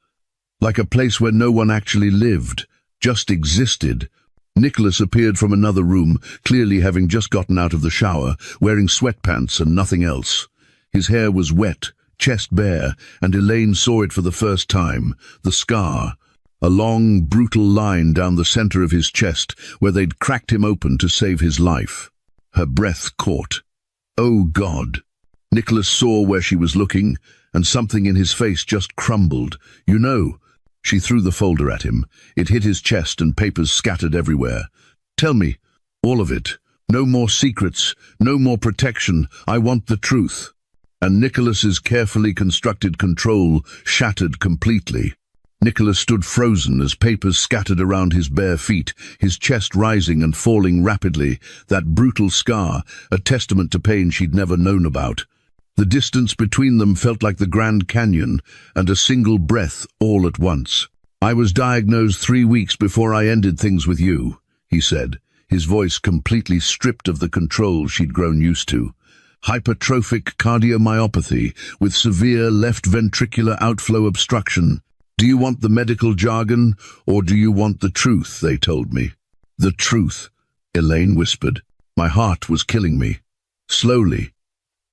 like a place where no one actually lived, just existed. Nicholas appeared from another room, clearly having just gotten out of the shower, wearing sweatpants and nothing else. His hair was wet, chest bare, and Elaine saw it for the first time, the scar, a long, brutal line down the center of his chest where they'd cracked him open to save his life. Her breath caught. Oh, God! Nicholas saw where she was looking, and something in his face just crumbled. You know. She threw the folder at him. It hit his chest and papers scattered everywhere. Tell me, all of it. No more secrets, no more protection. I want the truth. And Nicholas's carefully constructed control shattered completely. Nicholas stood frozen as papers scattered around his bare feet, his chest rising and falling rapidly, that brutal scar, a testament to pain she'd never known about. The distance between them felt like the Grand Canyon, and a single breath all at once. I was diagnosed 3 weeks before I ended things with you, he said, his voice completely stripped of the control she'd grown used to. Hypertrophic cardiomyopathy with severe left ventricular outflow obstruction. Do you want the medical jargon, or do you want the truth, they told me. The truth, Elaine whispered. My heart was killing me. Slowly.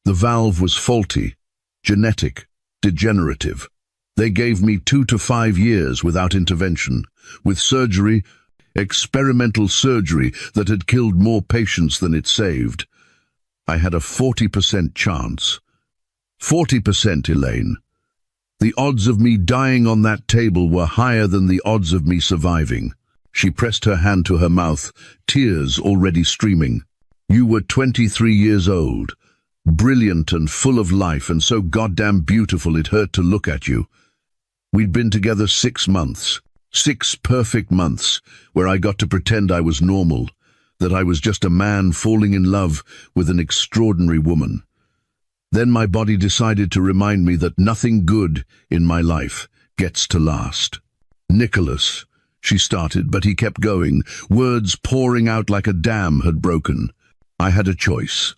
The valve was faulty, genetic, degenerative. They gave me 2 to 5 years without intervention, with surgery, experimental surgery that had killed more patients than it saved. I had a 40% chance. 40%, Elaine. The odds of me dying on that table were higher than the odds of me surviving. She pressed her hand to her mouth, tears already streaming. You were 23 years old, brilliant and full of life, and so goddamn beautiful it hurt to look at you. We'd been together 6 months, 6 perfect months, where I got to pretend I was normal, that I was just a man falling in love with an extraordinary woman. Then my body decided to remind me that nothing good in my life gets to last. Nicholas, she started, but he kept going, words pouring out like a dam had broken. I had a choice.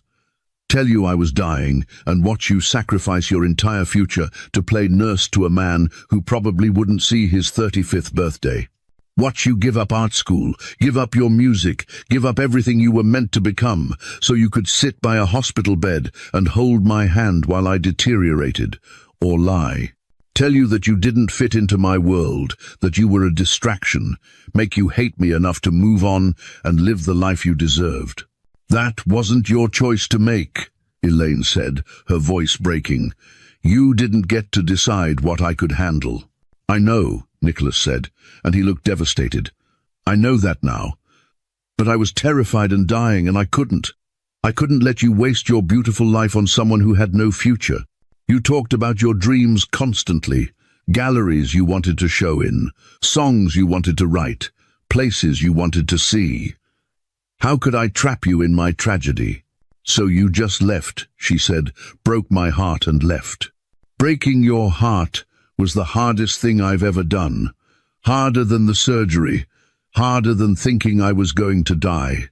Tell you I was dying and watch you sacrifice your entire future to play nurse to a man who probably wouldn't see his 35th birthday. Watch you give up art school, give up your music, give up everything you were meant to become, so you could sit by a hospital bed and hold my hand while I deteriorated, or lie. Tell you that you didn't fit into my world, that you were a distraction, make you hate me enough to move on and live the life you deserved. That wasn't your choice to make, Elaine said, her voice breaking. You didn't get to decide what I could handle. I know, Nicholas said, and he looked devastated. I know that now. But I was terrified and dying, and I couldn't. I couldn't let you waste your beautiful life on someone who had no future. You talked about your dreams constantly, galleries you wanted to show in, songs you wanted to write, places you wanted to see. How could I trap you in my tragedy? So you just left, she said, broke my heart and left. Breaking your heart was the hardest thing I've ever done. Harder than the surgery, harder than thinking I was going to die.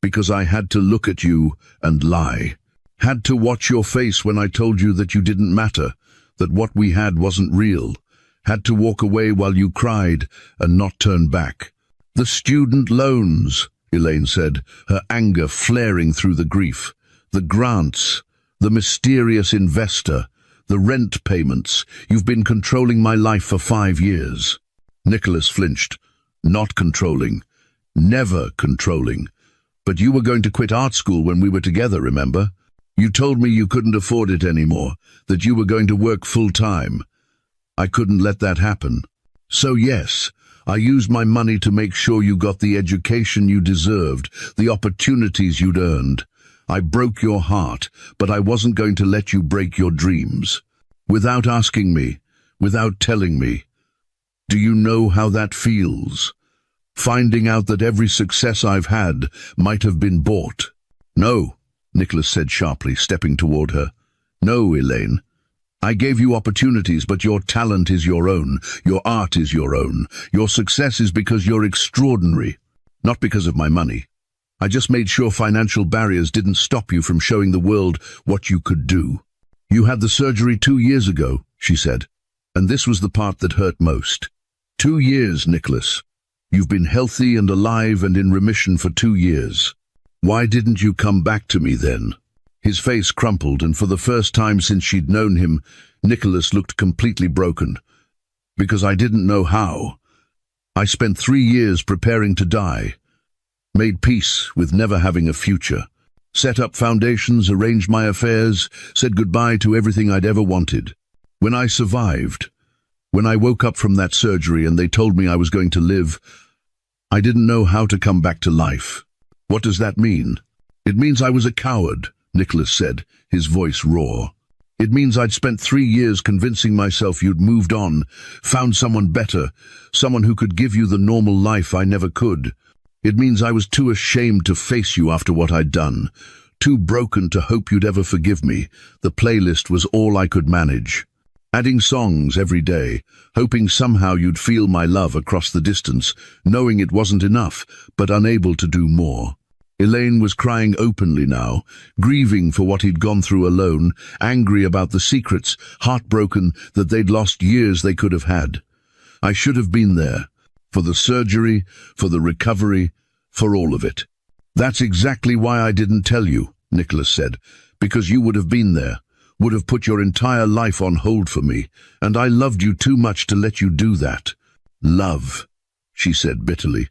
Because I had to look at you and lie. Had to watch your face when I told you that you didn't matter, that what we had wasn't real. Had to walk away while you cried and not turn back. The student loans, Elaine said, her anger flaring through the grief. The grants, the mysterious investor, the rent payments. You've been controlling my life for 5 years. Nicholas flinched. Not controlling. Never controlling. But you were going to quit art school when we were together, remember? You told me you couldn't afford it anymore, that you were going to work full-time. I couldn't let that happen. So yes, I used my money to make sure you got the education you deserved, the opportunities you'd earned. I broke your heart, but I wasn't going to let you break your dreams. Without asking me, without telling me. Do you know how that feels? Finding out that every success I've had might have been bought. No, Nicholas said sharply, stepping toward her. No, Elaine. I gave you opportunities, but your talent is your own. Your art is your own. Your success is because you're extraordinary, not because of my money. I just made sure financial barriers didn't stop you from showing the world what you could do. You had the surgery 2 years ago, she said, and this was the part that hurt most. 2 years, Nicholas. You've been healthy and alive and in remission for 2 years. Why didn't you come back to me then? His face crumpled, and for the first time since she'd known him, Nicholas looked completely broken. Because I didn't know how. I spent 3 years preparing to die. Made peace with never having a future. Set up foundations, arranged my affairs, said goodbye to everything I'd ever wanted. When I survived, when I woke up from that surgery and they told me I was going to live, I didn't know how to come back to life. What does that mean? It means I was a coward, Nicholas said, his voice raw. It means I'd spent 3 years convincing myself you'd moved on, found someone better, someone who could give you the normal life I never could. It means I was too ashamed to face you after what I'd done, too broken to hope you'd ever forgive me. The playlist was all I could manage. Adding songs every day, hoping somehow you'd feel my love across the distance, knowing it wasn't enough, but unable to do more. Elaine was crying openly now, grieving for what he'd gone through alone, angry about the secrets, heartbroken that they'd lost years they could have had. I should have been there. For the surgery, for the recovery, for all of it. That's exactly why I didn't tell you, Nicholas said, because you would have been there, would have put your entire life on hold for me, and I loved you too much to let you do that. Love, she said bitterly.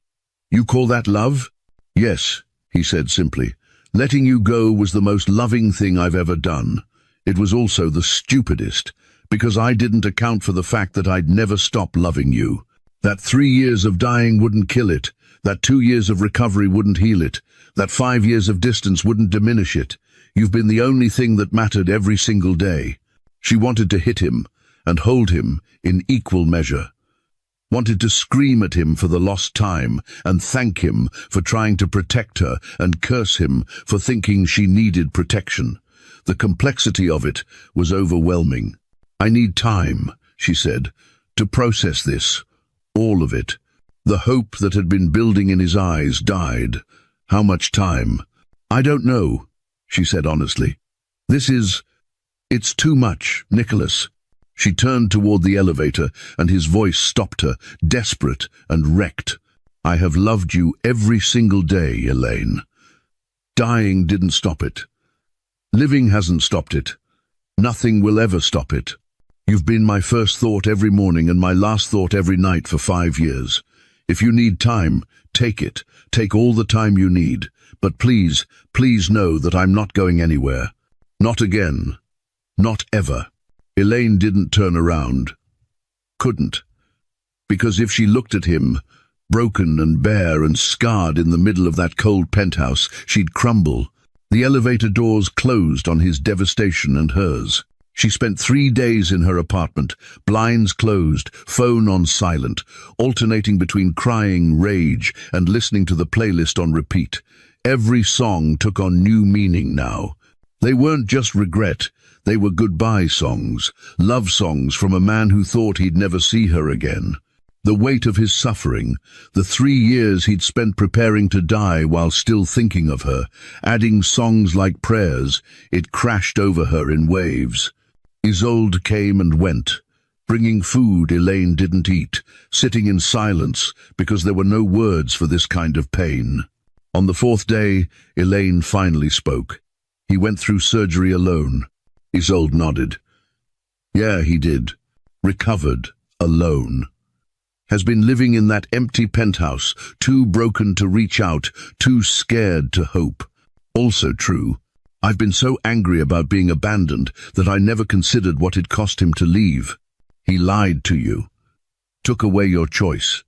You call that love? Yes, he said simply. Letting you go was the most loving thing I've ever done. It was also the stupidest, because I didn't account for the fact that I'd never stop loving you. That 3 years of dying wouldn't kill it, that 2 years of recovery wouldn't heal it, that 5 years of distance wouldn't diminish it. You've been the only thing that mattered every single day. She wanted to hit him and hold him in equal measure. Wanted to scream at him for the lost time and thank him for trying to protect her and curse him for thinking she needed protection. The complexity of it was overwhelming. I need time, she said, to process this. All of it. The hope that had been building in his eyes died. How much time? I don't know, she said honestly. It's too much, Nicholas. She turned toward the elevator, and his voice stopped her, desperate and wrecked. I have loved you every single day, Elaine. Dying didn't stop it. Living hasn't stopped it. Nothing will ever stop it. You've been my first thought every morning and my last thought every night for 5 years. If you need time, take it. Take all the time you need. But please, please know that I'm not going anywhere. Not again. Not ever. Elaine didn't turn around. Couldn't. Because if she looked at him, broken and bare and scarred in the middle of that cold penthouse, she'd crumble. The elevator doors closed on his devastation and hers. She spent 3 days in her apartment, blinds closed, phone on silent, alternating between crying, rage, and listening to the playlist on repeat. Every song took on new meaning now. They weren't just regret, they were goodbye songs, love songs from a man who thought he'd never see her again. The weight of his suffering, the 3 years he'd spent preparing to die while still thinking of her, adding songs like prayers, it crashed over her in waves. Isolde came and went, bringing food Elaine didn't eat, sitting in silence because there were no words for this kind of pain. On the 4th day, Elaine finally spoke. He went through surgery alone. Isolde nodded. Yeah, he did. Recovered, alone. Has been living in that empty penthouse, too broken to reach out, too scared to hope. Also true. I've been so angry about being abandoned that I never considered what it cost him to leave. He lied to you. Took away your choice.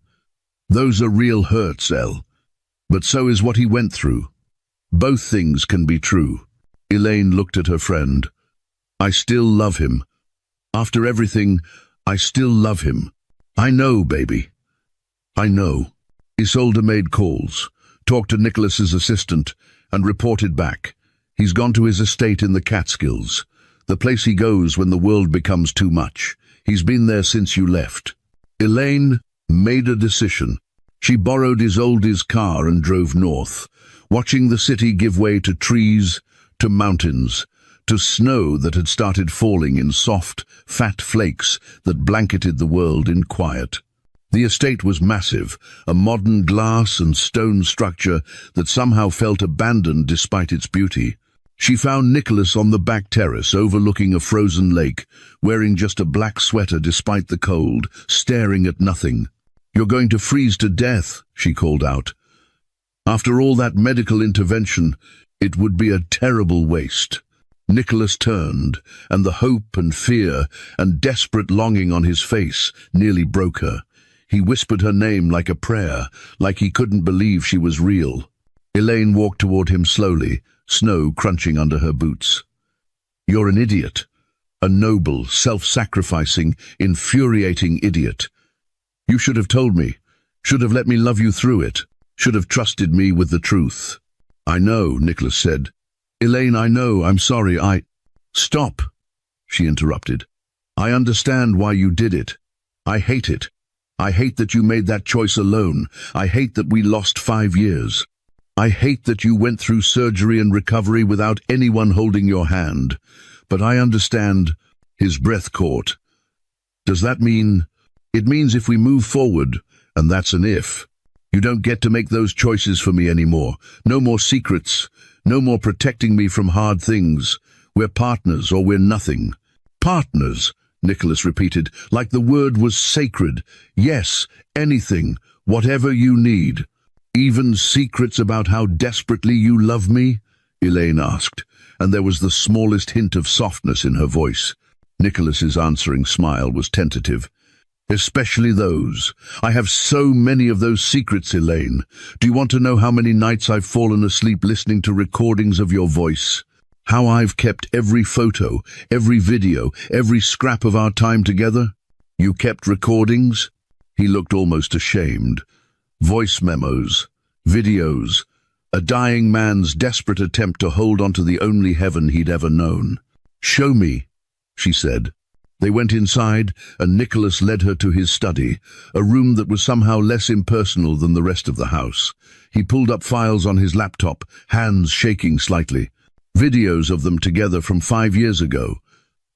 Those are real hurts, Elle. But so is what he went through. Both things can be true. Elaine looked at her friend. I still love him. After everything, I still love him. I know, baby. I know. Isolde made calls, talked to Nicholas's assistant, and reported back. He's gone to his estate in the Catskills, the place he goes when the world becomes too much. He's been there since you left. Elaine made a decision. She borrowed Isolde's car and drove north, watching the city give way to trees, to mountains, to snow that had started falling in soft, fat flakes that blanketed the world in quiet. The estate was massive, a modern glass and stone structure that somehow felt abandoned despite its beauty. She found Nicholas on the back terrace overlooking a frozen lake, wearing just a black sweater despite the cold, staring at nothing. You're going to freeze to death, she called out. After all that medical intervention, it would be a terrible waste. Nicholas turned, and the hope and fear and desperate longing on his face nearly broke her. He whispered her name like a prayer, like he couldn't believe she was real. Elaine walked toward him slowly, snow crunching under her boots. You're an idiot. A noble, self-sacrificing, infuriating idiot. You should have told me, should have let me love you through it, should have trusted me with the truth. I know, Nicholas said. Elaine, I know, I'm sorry, Stop, she interrupted. I understand why you did it. I hate it. I hate that you made that choice alone. I hate that we lost 5 years. I hate that you went through surgery and recovery without anyone holding your hand. But I understand. His breath caught. Does that mean? It means if we move forward, and that's an if. You don't get to make those choices for me anymore. No more secrets. No more protecting me from hard things. We're partners or we're nothing. Partners, Nicholas repeated, like the word was sacred. Yes, anything, whatever you need. Even secrets about how desperately you love me? Elaine asked, and there was the smallest hint of softness in her voice. Nicholas's answering smile was tentative. Especially those. I have so many of those secrets, Elaine. Do you want to know how many nights I've fallen asleep listening to recordings of your voice? How I've kept every photo, every video, every scrap of our time together? You kept recordings? He looked almost ashamed. Voice memos, videos, a dying man's desperate attempt to hold on to the only heaven he'd ever known. Show me, she said. They went inside, and Nicholas led her to his study, a room that was somehow less impersonal than the rest of the house. He pulled up files on his laptop, hands shaking slightly. Videos of them together from 5 years ago.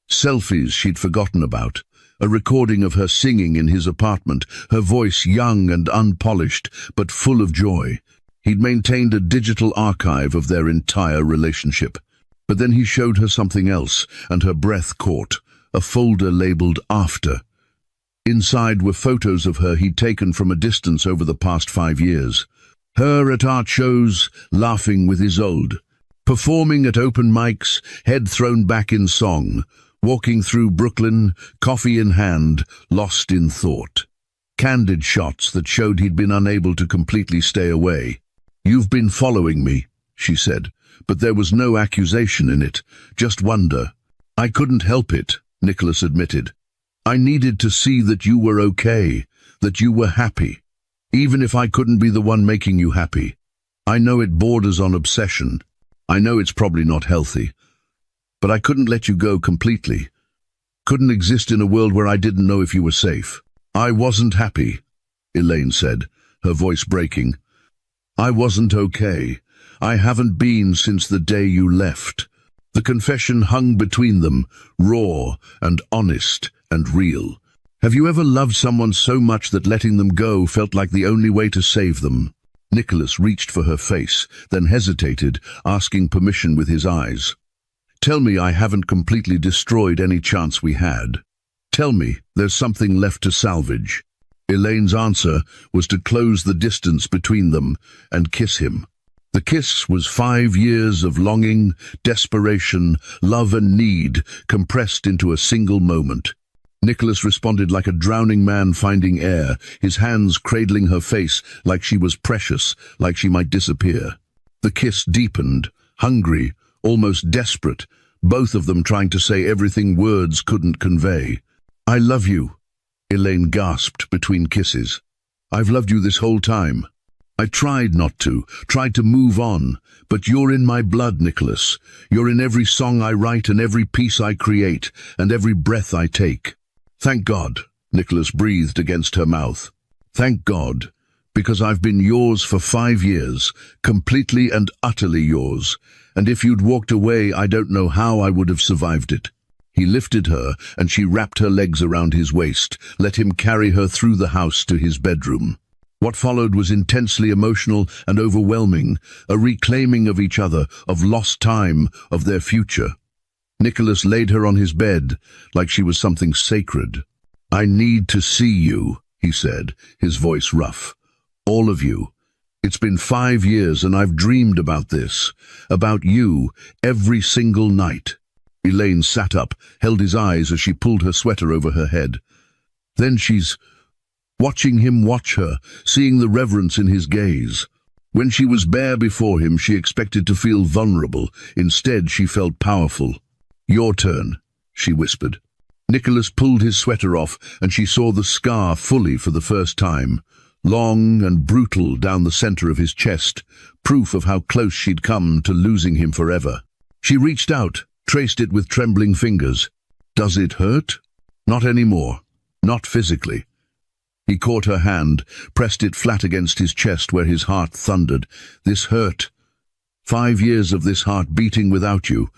Selfies she'd forgotten about. A recording of her singing in his apartment, her voice young and unpolished, but full of joy. He'd maintained a digital archive of their entire relationship. But then he showed her something else, and her breath caught. A folder labeled After. Inside were photos of her he'd taken from a distance over the past 5 years. Her at art shows, laughing with Isolde. Performing at open mics, head thrown back in song. Walking through Brooklyn, coffee in hand, lost in thought. Candid shots that showed he'd been unable to completely stay away. You've been following me, she said, but there was no accusation in it, just wonder. I couldn't help it, Nicholas admitted. I needed to see that you were okay, that you were happy, even if I couldn't be the one making you happy. I know it borders on obsession. I know it's probably not healthy. But I couldn't let you go completely. Couldn't exist in a world where I didn't know if you were safe. I wasn't happy, Elaine said, her voice breaking. I wasn't okay. I haven't been since the day you left. The confession hung between them, raw and honest and real. Have you ever loved someone so much that letting them go felt like the only way to save them? Nicholas reached for her face, then hesitated, asking permission with his eyes. Tell me I haven't completely destroyed any chance we had. Tell me there's something left to salvage. Elaine's answer was to close the distance between them and kiss him. The kiss was 5 years of longing, desperation, love and need compressed into a single moment. Nicholas responded like a drowning man finding air, his hands cradling her face like she was precious, like she might disappear. The kiss deepened, hungry, almost desperate, both of them trying to say everything words couldn't convey. I love you, Elaine gasped between kisses. I've loved you this whole time. I tried not to, tried to move on, but you're in my blood, Nicholas. You're in every song I write and every piece I create and every breath I take. Thank God, Nicholas breathed against her mouth. Thank God, because I've been yours for 5 years, completely and utterly yours, and if you'd walked away, I don't know how I would have survived it. He lifted her, and she wrapped her legs around his waist, let him carry her through the house to his bedroom. What followed was intensely emotional and overwhelming, a reclaiming of each other, of lost time, of their future. Nicholas laid her on his bed, like she was something sacred. I need to see you, he said, his voice rough. All of you. It's been 5 years and I've dreamed about this, about you, every single night. Elaine sat up, held his eyes as she pulled her sweater over her head. Then she's watching him watch her, seeing the reverence in his gaze. When she was bare before him, she expected to feel vulnerable. Instead, she felt powerful. Your turn, she whispered. Nicholas pulled his sweater off, and she saw the scar fully for the first time, long and brutal down the center of his chest, proof of how close she'd come to losing him forever. She reached out, traced it with trembling fingers. Does it hurt? Not anymore. Not physically. He caught her hand, pressed it flat against his chest where his heart thundered. This hurt. 5 years of this heart beating without you.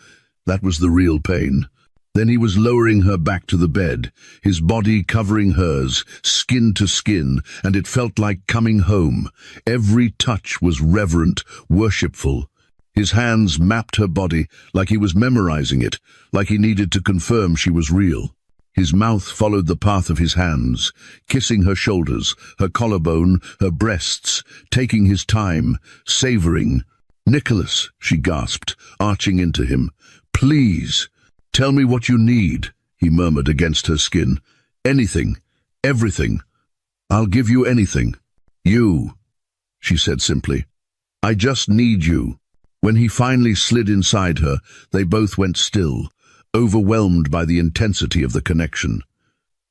That was the real pain. Then he was lowering her back to the bed, his body covering hers, skin to skin, and it felt like coming home. Every touch was reverent, worshipful. His hands mapped her body like he was memorizing it, like he needed to confirm she was real. His mouth followed the path of his hands, kissing her shoulders, her collarbone, her breasts, taking his time, savoring. Nicholas, she gasped, arching into him. Please, tell me what you need, he murmured against her skin. Anything, everything. I'll give you anything. You, she said simply. I just need you. When he finally slid inside her, they both went still, overwhelmed by the intensity of the connection.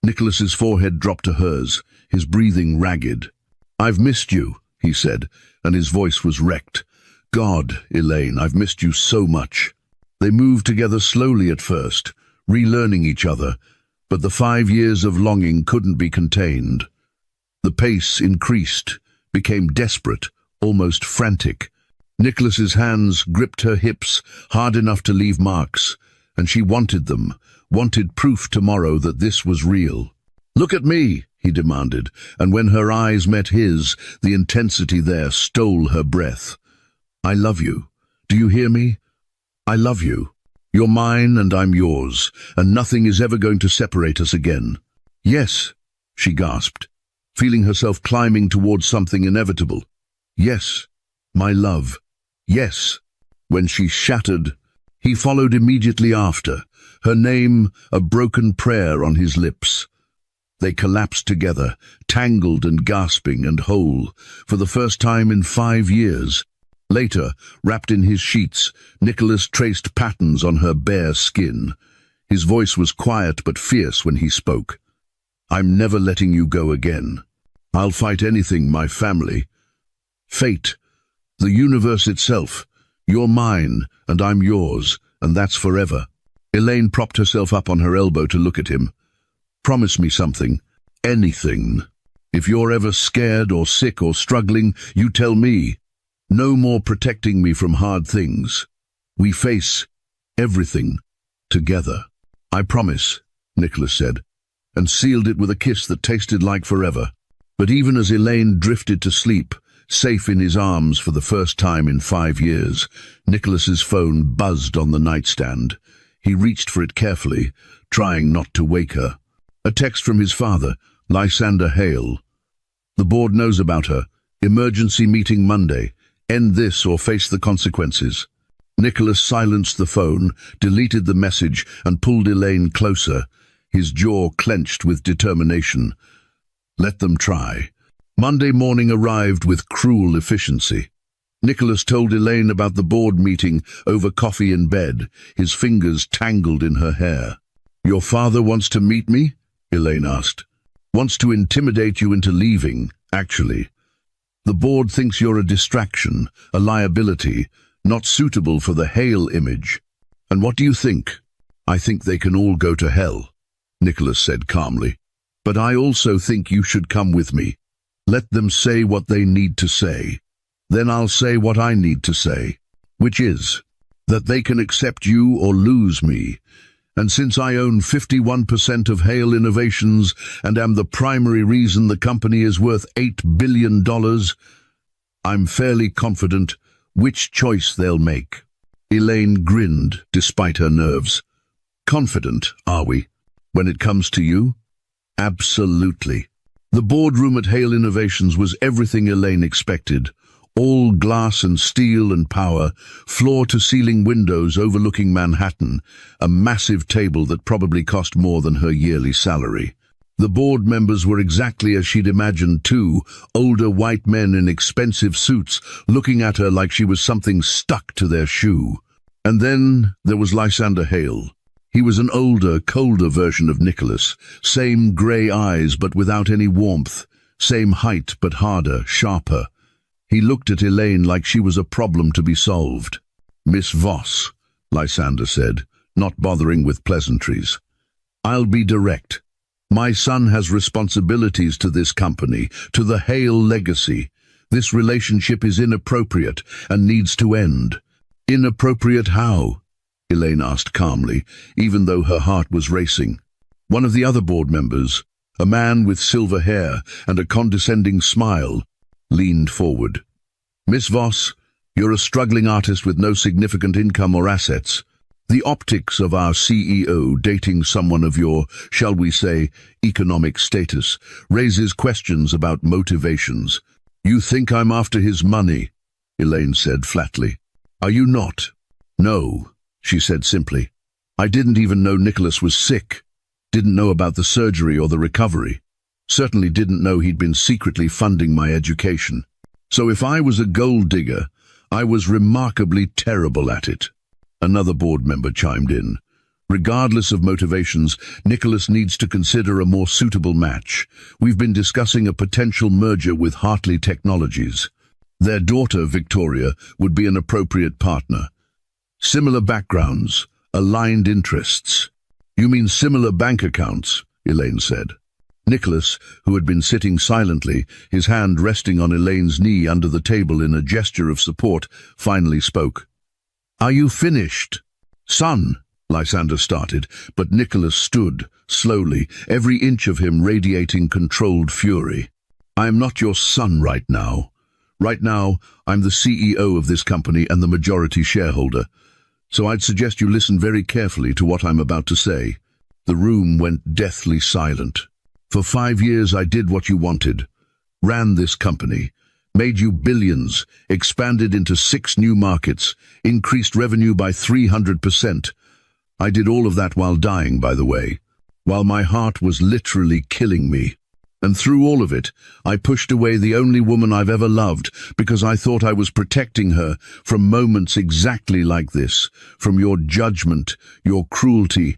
Nicholas's forehead dropped to hers, his breathing ragged. I've missed you, he said, and his voice was wrecked. God, Elaine, I've missed you so much. They moved together slowly at first, relearning each other, but the 5 years of longing couldn't be contained. The pace increased, became desperate, almost frantic. Nicholas's hands gripped her hips hard enough to leave marks, and she wanted them, wanted proof tomorrow that this was real. Look at me, he demanded, and when her eyes met his, the intensity there stole her breath. I love you. Do you hear me? I love you. You're mine and I'm yours, and nothing is ever going to separate us again. Yes, she gasped, feeling herself climbing towards something inevitable. Yes, my love. Yes. When she shattered, he followed immediately after, her name a broken prayer on his lips. They collapsed together, tangled and gasping and whole, for the first time in 5 years. Later, wrapped in his sheets, Nicholas traced patterns on her bare skin. His voice was quiet but fierce when he spoke. I'm never letting you go again. I'll fight anything, my family. Fate, The universe itself. You're mine, and I'm yours, and that's forever. Elaine propped herself up on her elbow to look at him. Promise me something. Anything. If you're ever scared or sick or struggling, you tell me. No more protecting me from hard things. We face everything together. I promise, Nicholas said, and sealed it with a kiss that tasted like forever. But even as Elaine drifted to sleep, safe in his arms for the first time in 5 years, Nicholas's phone buzzed on the nightstand. He reached for it carefully, trying not to wake her. A text from his father, Lysander Hale. The board knows about her. Emergency meeting Monday. End this or face the consequences. Nicholas silenced the phone, deleted the message, and pulled Elaine closer, his jaw clenched with determination. Let them try. Monday morning arrived with cruel efficiency. Nicholas told Elaine about the board meeting over coffee in bed, his fingers tangled in her hair. Your father wants to meet me? Elaine asked. Wants to intimidate you into leaving, actually. The board thinks you're a distraction, a liability, not suitable for the Hale image. And what do you think? I think they can all go to hell, Nicholas said calmly. But I also think you should come with me. Let them say what they need to say. Then I'll say what I need to say, which is that they can accept you or lose me. And since I own 51% of Hale Innovations and am the primary reason the company is worth $8 billion, I'm fairly confident which choice they'll make. Elaine grinned despite her nerves. Confident, are we, when it comes to you? Absolutely. The boardroom at Hale Innovations was everything Elaine expected. All glass and steel and power, floor-to-ceiling windows overlooking Manhattan, a massive table that probably cost more than her yearly salary. The board members were exactly as she'd imagined too, older white men in expensive suits, looking at her like she was something stuck to their shoe. And then there was Lysander Hale. He was an older, colder version of Nicholas, same grey eyes but without any warmth, same height but harder, sharper. He looked at Elaine like she was a problem to be solved. Miss Voss, Lysander said, not bothering with pleasantries. I'll be direct. My son has responsibilities to this company, to the Hale legacy. This relationship is inappropriate and needs to end. Inappropriate how? Elaine asked calmly, even though her heart was racing. One of the other board members, a man with silver hair and a condescending smile, leaned forward. Miss Voss, you're a struggling artist with no significant income or assets. The optics of our CEO dating someone of your, shall we say, economic status raises questions about motivations. You think I'm after his money, Elaine said flatly. Are you not? No, she said simply. I didn't even know Nicholas was sick. Didn't know about the surgery or the recovery. Certainly didn't know he'd been secretly funding my education. So if I was a gold digger, I was remarkably terrible at it. Another board member chimed in. Regardless of motivations, Nicholas needs to consider a more suitable match. We've been discussing a potential merger with Hartley Technologies. Their daughter, Victoria, would be an appropriate partner. Similar backgrounds, aligned interests. You mean similar bank accounts, Elaine said. Nicholas, who had been sitting silently, his hand resting on Elaine's knee under the table in a gesture of support, finally spoke. Are you finished? Son, Lysander started, but Nicholas stood, slowly, every inch of him radiating controlled fury. I am not your son right now. Right now, I'm the CEO of this company and the majority shareholder. So I'd suggest you listen very carefully to what I'm about to say. The room went deathly silent. For 5 years I did what you wanted. Ran this company. Made you billions. Expanded into 6 new markets. Increased revenue by 300%. I did all of that while dying, by the way. While my heart was literally killing me. And through all of it, I pushed away the only woman I've ever loved because I thought I was protecting her from moments exactly like this, from your judgment, your cruelty,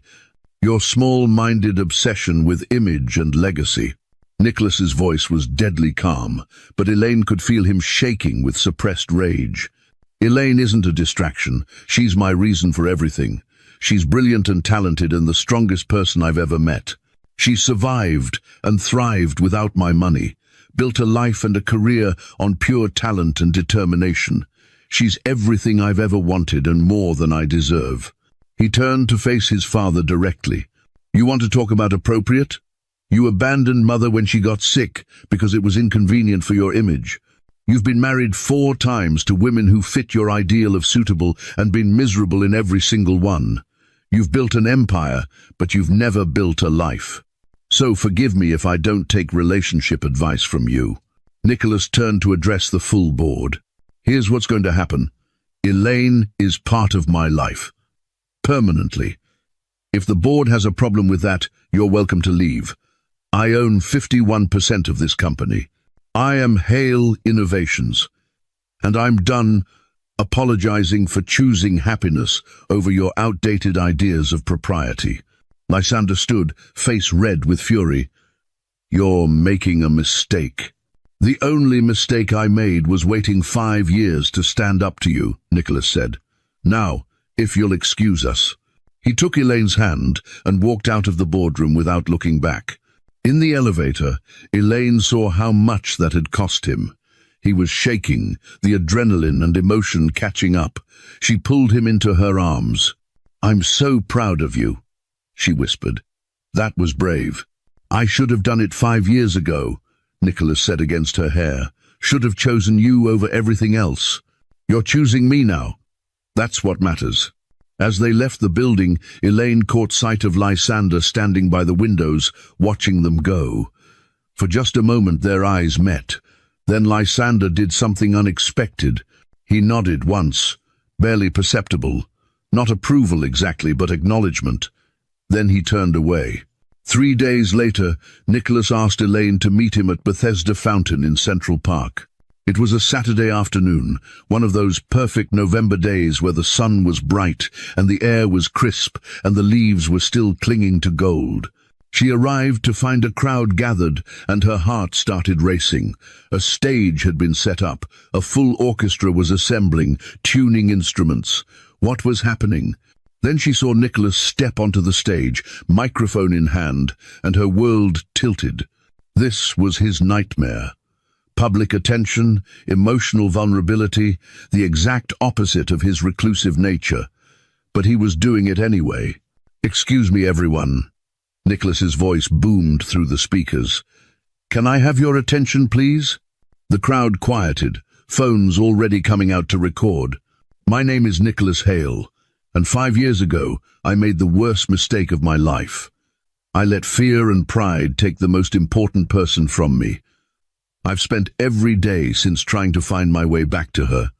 your small-minded obsession with image and legacy. Nicholas's voice was deadly calm, but Elaine could feel him shaking with suppressed rage. Elaine isn't a distraction. She's my reason for everything. She's brilliant and talented and the strongest person I've ever met. She survived and thrived without my money, built a life and a career on pure talent and determination. She's everything I've ever wanted and more than I deserve. He turned to face his father directly. You want to talk about appropriate? You abandoned Mother when she got sick because it was inconvenient for your image. You've been married 4 times to women who fit your ideal of suitable and been miserable in every single one. You've built an empire, but you've never built a life. So forgive me if I don't take relationship advice from you. Nicholas turned to address the full board. Here's what's going to happen. Elaine is part of my life. Permanently. If the board has a problem with that, you're welcome to leave. I own 51% of this company. I am Hale Innovations, and I'm done apologizing for choosing happiness over your outdated ideas of propriety. Lysander stood, face red with fury. You're making a mistake. The only mistake I made was waiting 5 years to stand up to you, Nicholas said. Now, if you'll excuse us. He took Elaine's hand and walked out of the boardroom without looking back. In the elevator, Elaine saw how much that had cost him. He was shaking, the adrenaline and emotion catching up. She pulled him into her arms. I'm so proud of you, she whispered. That was brave. I should have done it 5 years ago, Nicholas said against her hair. Should have chosen you over everything else. You're choosing me now. That's what matters. As they left the building, Elaine caught sight of Lysander standing by the windows, watching them go. For just a moment their eyes met. Then Lysander did something unexpected. He nodded once, barely perceptible. Not approval exactly, but acknowledgement. Then he turned away. 3 days later, Nicholas asked Elaine to meet him at Bethesda Fountain in Central Park. It was a Saturday afternoon, one of those perfect November days where the sun was bright and the air was crisp and the leaves were still clinging to gold. She arrived to find a crowd gathered and her heart started racing. A stage had been set up, a full orchestra was assembling, tuning instruments. What was happening? Then she saw Nicholas step onto the stage, microphone in hand, and her world tilted. This was his nightmare. Public attention, emotional vulnerability, the exact opposite of his reclusive nature. But he was doing it anyway. Excuse me, everyone. Nicholas's voice boomed through the speakers. Can I have your attention, please? The crowd quieted, phones already coming out to record. My name is Nicholas Hale, and 5 years ago I made the worst mistake of my life. I let fear and pride take the most important person from me. I've spent every day since trying to find my way back to her.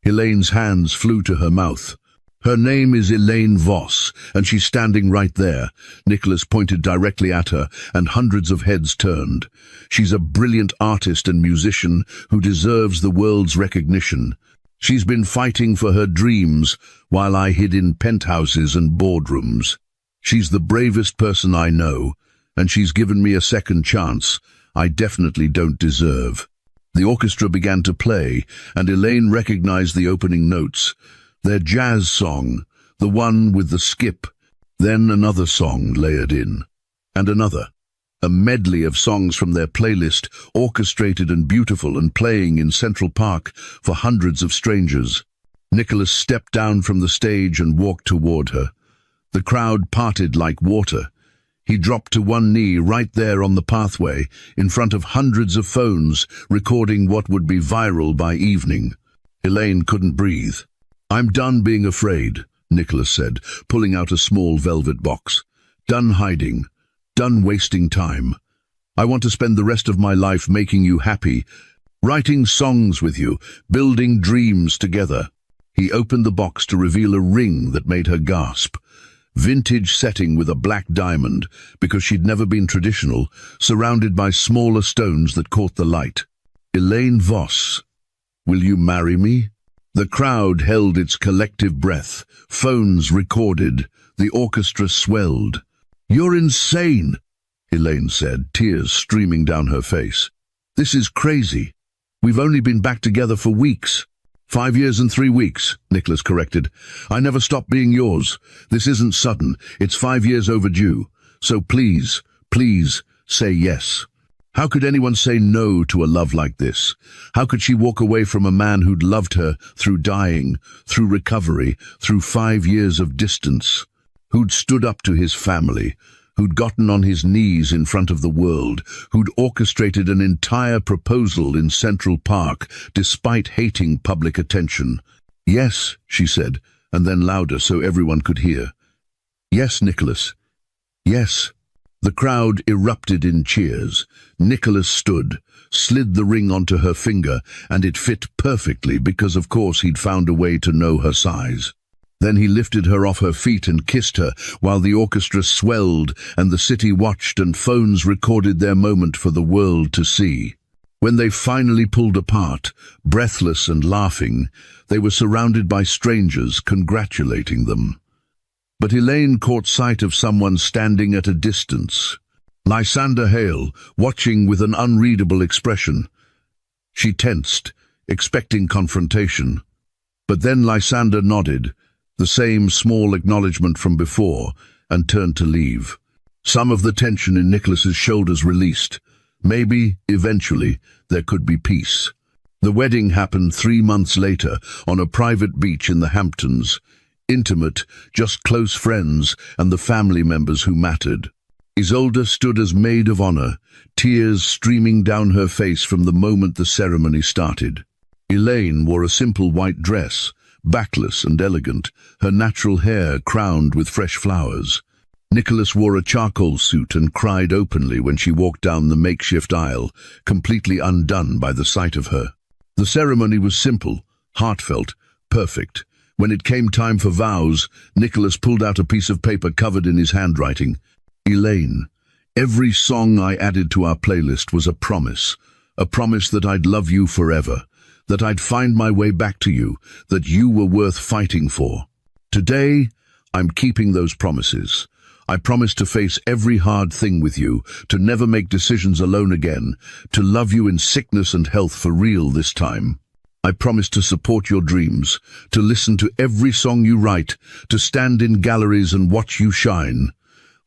Elaine's hands flew to her mouth. Her name is Elaine Voss, and she's standing right there. Nicholas pointed directly at her, and hundreds of heads turned. She's a brilliant artist and musician who deserves the world's recognition. She's been fighting for her dreams while I hid in penthouses and boardrooms. She's the bravest person I know, and she's given me a second chance I definitely don't deserve. The orchestra began to play, and Elaine recognized the opening notes. Their jazz song, the one with the skip. Then another song layered in, and another. A medley of songs from their playlist, orchestrated and beautiful and playing in Central Park for hundreds of strangers. Nicholas stepped down from the stage and walked toward her. The crowd parted like water. He dropped to one knee right there on the pathway, in front of hundreds of phones, recording what would be viral by evening. Elaine couldn't breathe. I'm done being afraid, Nicholas said, pulling out a small velvet box. Done hiding. Done wasting time. I want to spend the rest of my life making you happy, writing songs with you, building dreams together. He opened the box to reveal a ring that made her gasp. Vintage setting with a black diamond, because she'd never been traditional, surrounded by smaller stones that caught the light. Elaine Voss, will you marry me? The crowd held its collective breath. Phones recorded. The orchestra swelled. You're insane! Elaine said, tears streaming down her face. "This is crazy. We've only been back together for weeks." 5 years and 3 weeks, Nicholas corrected. "I never stopped being yours. This isn't sudden. It's 5 years overdue. So please, please, say yes." How could anyone say no to a love like this? How could she walk away from a man who'd loved her through dying, through recovery, through 5 years of distance, who'd stood up to his family, who'd gotten on his knees in front of the world, who'd orchestrated an entire proposal in Central Park despite hating public attention? "Yes," she said, and then louder so everyone could hear. "Yes, Nicholas. Yes." The crowd erupted in cheers. Nicholas stood, slid the ring onto her finger, and it fit perfectly because of course he'd found a way to know her size. Then he lifted her off her feet and kissed her while the orchestra swelled and the city watched and phones recorded their moment for the world to see. When they finally pulled apart, breathless and laughing, they were surrounded by strangers congratulating them. But Elaine caught sight of someone standing at a distance. Lysander Hale, watching with an unreadable expression. She tensed, expecting confrontation. But then Lysander nodded, the same small acknowledgement from before, and turned to leave. Some of the tension in Nicholas's shoulders released. Maybe, eventually, there could be peace. The wedding happened 3 months later on a private beach in the Hamptons. Intimate, just close friends and the family members who mattered. Isolde stood as maid of honor, tears streaming down her face from the moment the ceremony started. Elaine wore a simple white dress, backless and elegant, her natural hair crowned with fresh flowers. Nicholas wore a charcoal suit and cried openly when she walked down the makeshift aisle, completely undone by the sight of her. The ceremony was simple, heartfelt, perfect. When it came time for vows, Nicholas pulled out a piece of paper covered in his handwriting. "Elaine, every song I added to our playlist was a promise that I'd love you forever, that I'd find my way back to you, that you were worth fighting for. Today, I'm keeping those promises. I promise to face every hard thing with you, to never make decisions alone again, to love you in sickness and health for real this time. I promise to support your dreams, to listen to every song you write, to stand in galleries and watch you shine.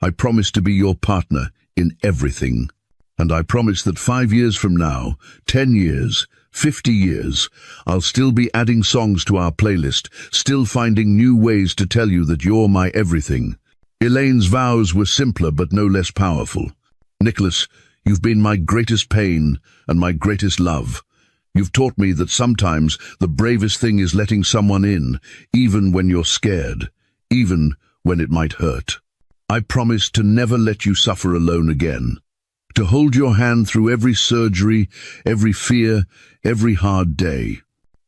I promise to be your partner in everything. And I promise that 5 years from now, 10 years, 50 years, I'll still be adding songs to our playlist, still finding new ways to tell you that you're my everything." Elaine's vows were simpler but no less powerful. "Nicholas, you've been my greatest pain and my greatest love. You've taught me that sometimes the bravest thing is letting someone in, even when you're scared, even when it might hurt. I promise to never let you suffer alone again, to hold your hand through every surgery, every fear, every hard day.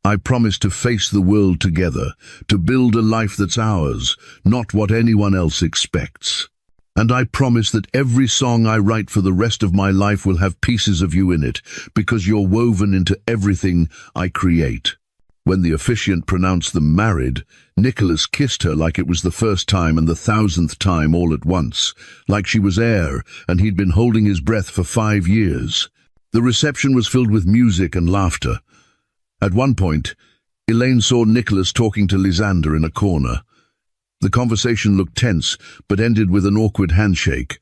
I promise to face the world together, to build a life that's ours, not what anyone else expects. And I promise that every song I write for the rest of my life will have pieces of you in it, because you're woven into everything I create." When the officiant pronounced them married, Nicholas kissed her like it was the first time and the 1,000th time all at once, like she was air and he'd been holding his breath for 5 years. The reception was filled with music and laughter. At one point, Elaine saw Nicholas talking to Lysander in a corner. The conversation looked tense, but ended with an awkward handshake.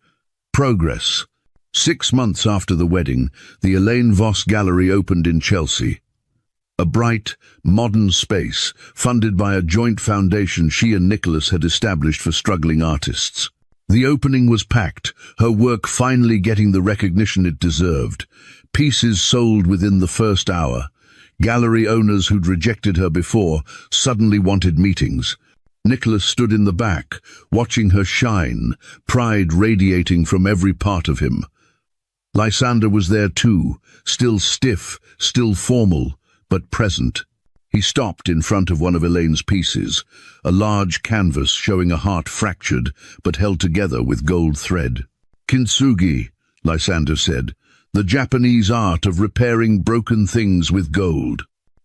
Progress. 6 months after the wedding, the Elaine Voss Gallery opened in Chelsea. A bright, modern space, funded by a joint foundation she and Nicholas had established for struggling artists. The opening was packed, her work finally getting the recognition it deserved. Pieces sold within the first hour. Gallery owners who'd rejected her before suddenly wanted meetings. Nicholas stood in the back, watching her shine, pride radiating from every part of him. Lysander was there too, still stiff, still formal, but present. He stopped in front of one of Elaine's pieces, a large canvas showing a heart fractured but held together with gold thread. "Kintsugi," Lysander said, "the Japanese art of repairing broken things with gold."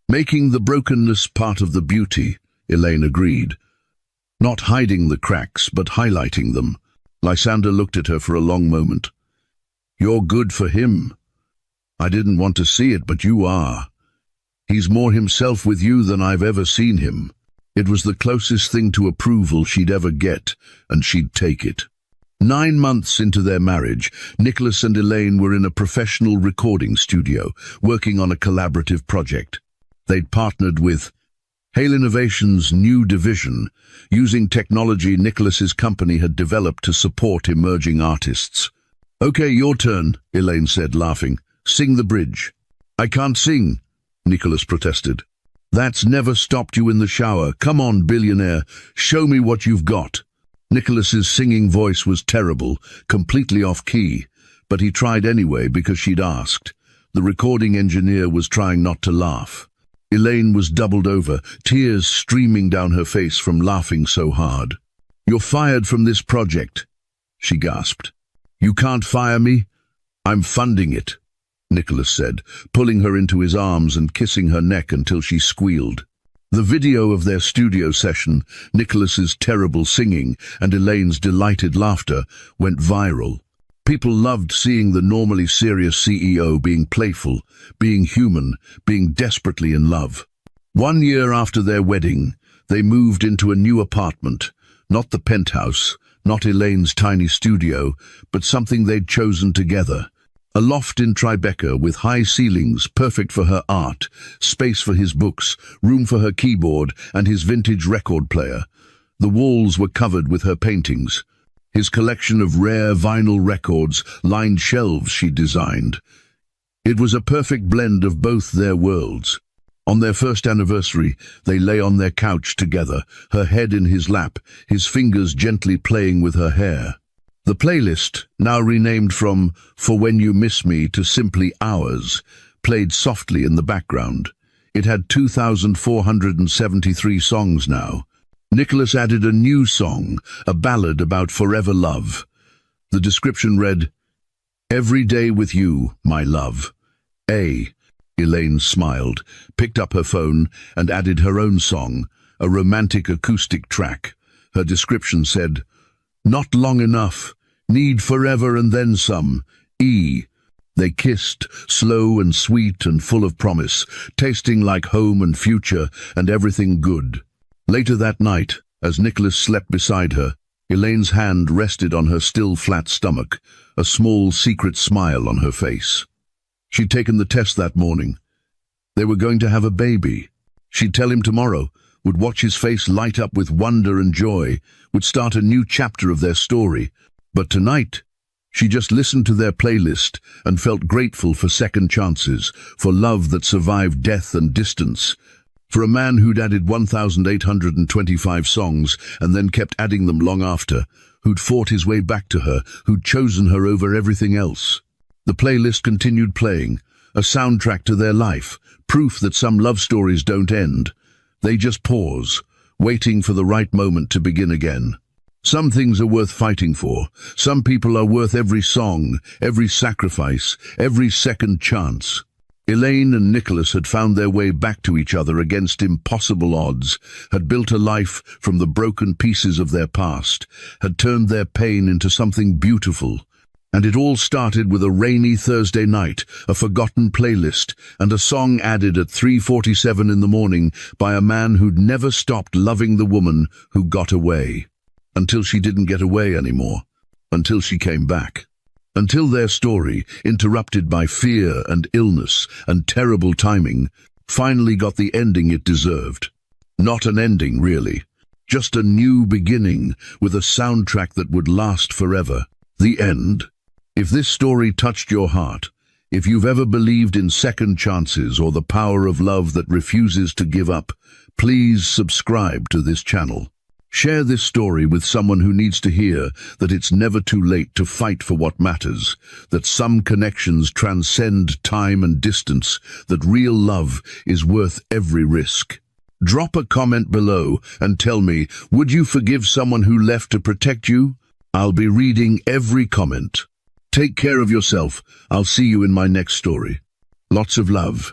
"Making the brokenness part of the beauty," Elaine agreed. "Not hiding the cracks, but highlighting them." Lysander looked at her for a long moment. You're good for him. I didn't want to see it, but you are. He's more himself with you than I've ever seen him. It was the closest thing to approval she'd ever get, and she'd take it. 9 months into their marriage, Nicholas and Elaine were in a professional recording studio, working on a collaborative project. They'd partnered with Hale Innovations' new division, using technology Nicholas's company had developed to support emerging artists. "Okay, your turn," Elaine said, laughing. "Sing the bridge." "I can't sing," Nicholas protested. "That's never stopped you in the shower. Come on, billionaire, show me what you've got." Nicholas's singing voice was terrible, completely off-key, but he tried anyway because she'd asked. The recording engineer was trying not to laugh. Elaine was doubled over, tears streaming down her face from laughing so hard. "You're fired from this project," she gasped. "You can't fire me. I'm funding it," Nicholas said, pulling her into his arms and kissing her neck until she squealed. The video of their studio session, Nicholas's terrible singing and Elaine's delighted laughter, went viral. People loved seeing the normally serious CEO being playful, being human, being desperately in love. 1 year after their wedding, they moved into a new apartment, not the penthouse, not Elaine's tiny studio, but something they'd chosen together. A loft in Tribeca with high ceilings, perfect for her art, space for his books, room for her keyboard and his vintage record player. The walls were covered with her paintings. His collection of rare vinyl records lined shelves she'd designed. It was a perfect blend of both their worlds. On their first anniversary, they lay on their couch together, her head in his lap, his fingers gently playing with her hair. The playlist, now renamed from For When You Miss Me to simply Ours, played softly in the background. It had 2,473 songs now. Nicholas added a new song, a ballad about forever love. The description read, "Every day with you, my love. Elaine smiled, picked up her phone and added her own song, a romantic acoustic track. Her description said, "Not long enough. Need forever and then some. They kissed, slow and sweet and full of promise, tasting like home and future and everything good." Later that night, as Nicholas slept beside her, Elaine's hand rested on her still flat stomach, a small secret smile on her face. She'd taken the test that morning. They were going to have a baby. She'd tell him tomorrow, would watch his face light up with wonder and joy, would start a new chapter of their story. But tonight, she just listened to their playlist and felt grateful for second chances, for love that survived death and distance, for a man who'd added 1,825 songs and then kept adding them long after, who'd fought his way back to her, who'd chosen her over everything else. The playlist continued playing, a soundtrack to their life, proof that some love stories don't end. They just pause, waiting for the right moment to begin again. Some things are worth fighting for. Some people are worth every song, every sacrifice, every second chance. Elaine and Nicholas had found their way back to each other against impossible odds, had built a life from the broken pieces of their past, had turned their pain into something beautiful. And it all started with a rainy Thursday night, a forgotten playlist, and a song added at 3:47 in the morning by a man who'd never stopped loving the woman who got away. Until she didn't get away anymore. Until she came back. Until their story, interrupted by fear and illness and terrible timing, finally got the ending it deserved. Not an ending, really. Just a new beginning with a soundtrack that would last forever. The end. If this story touched your heart, if you've ever believed in second chances or the power of love that refuses to give up, please subscribe to this channel. Share this story with someone who needs to hear that it's never too late to fight for what matters, that some connections transcend time and distance, that real love is worth every risk. Drop a comment below and tell me, would you forgive someone who left to protect you? I'll be reading every comment. Take care of yourself. I'll see you in my next story. Lots of love.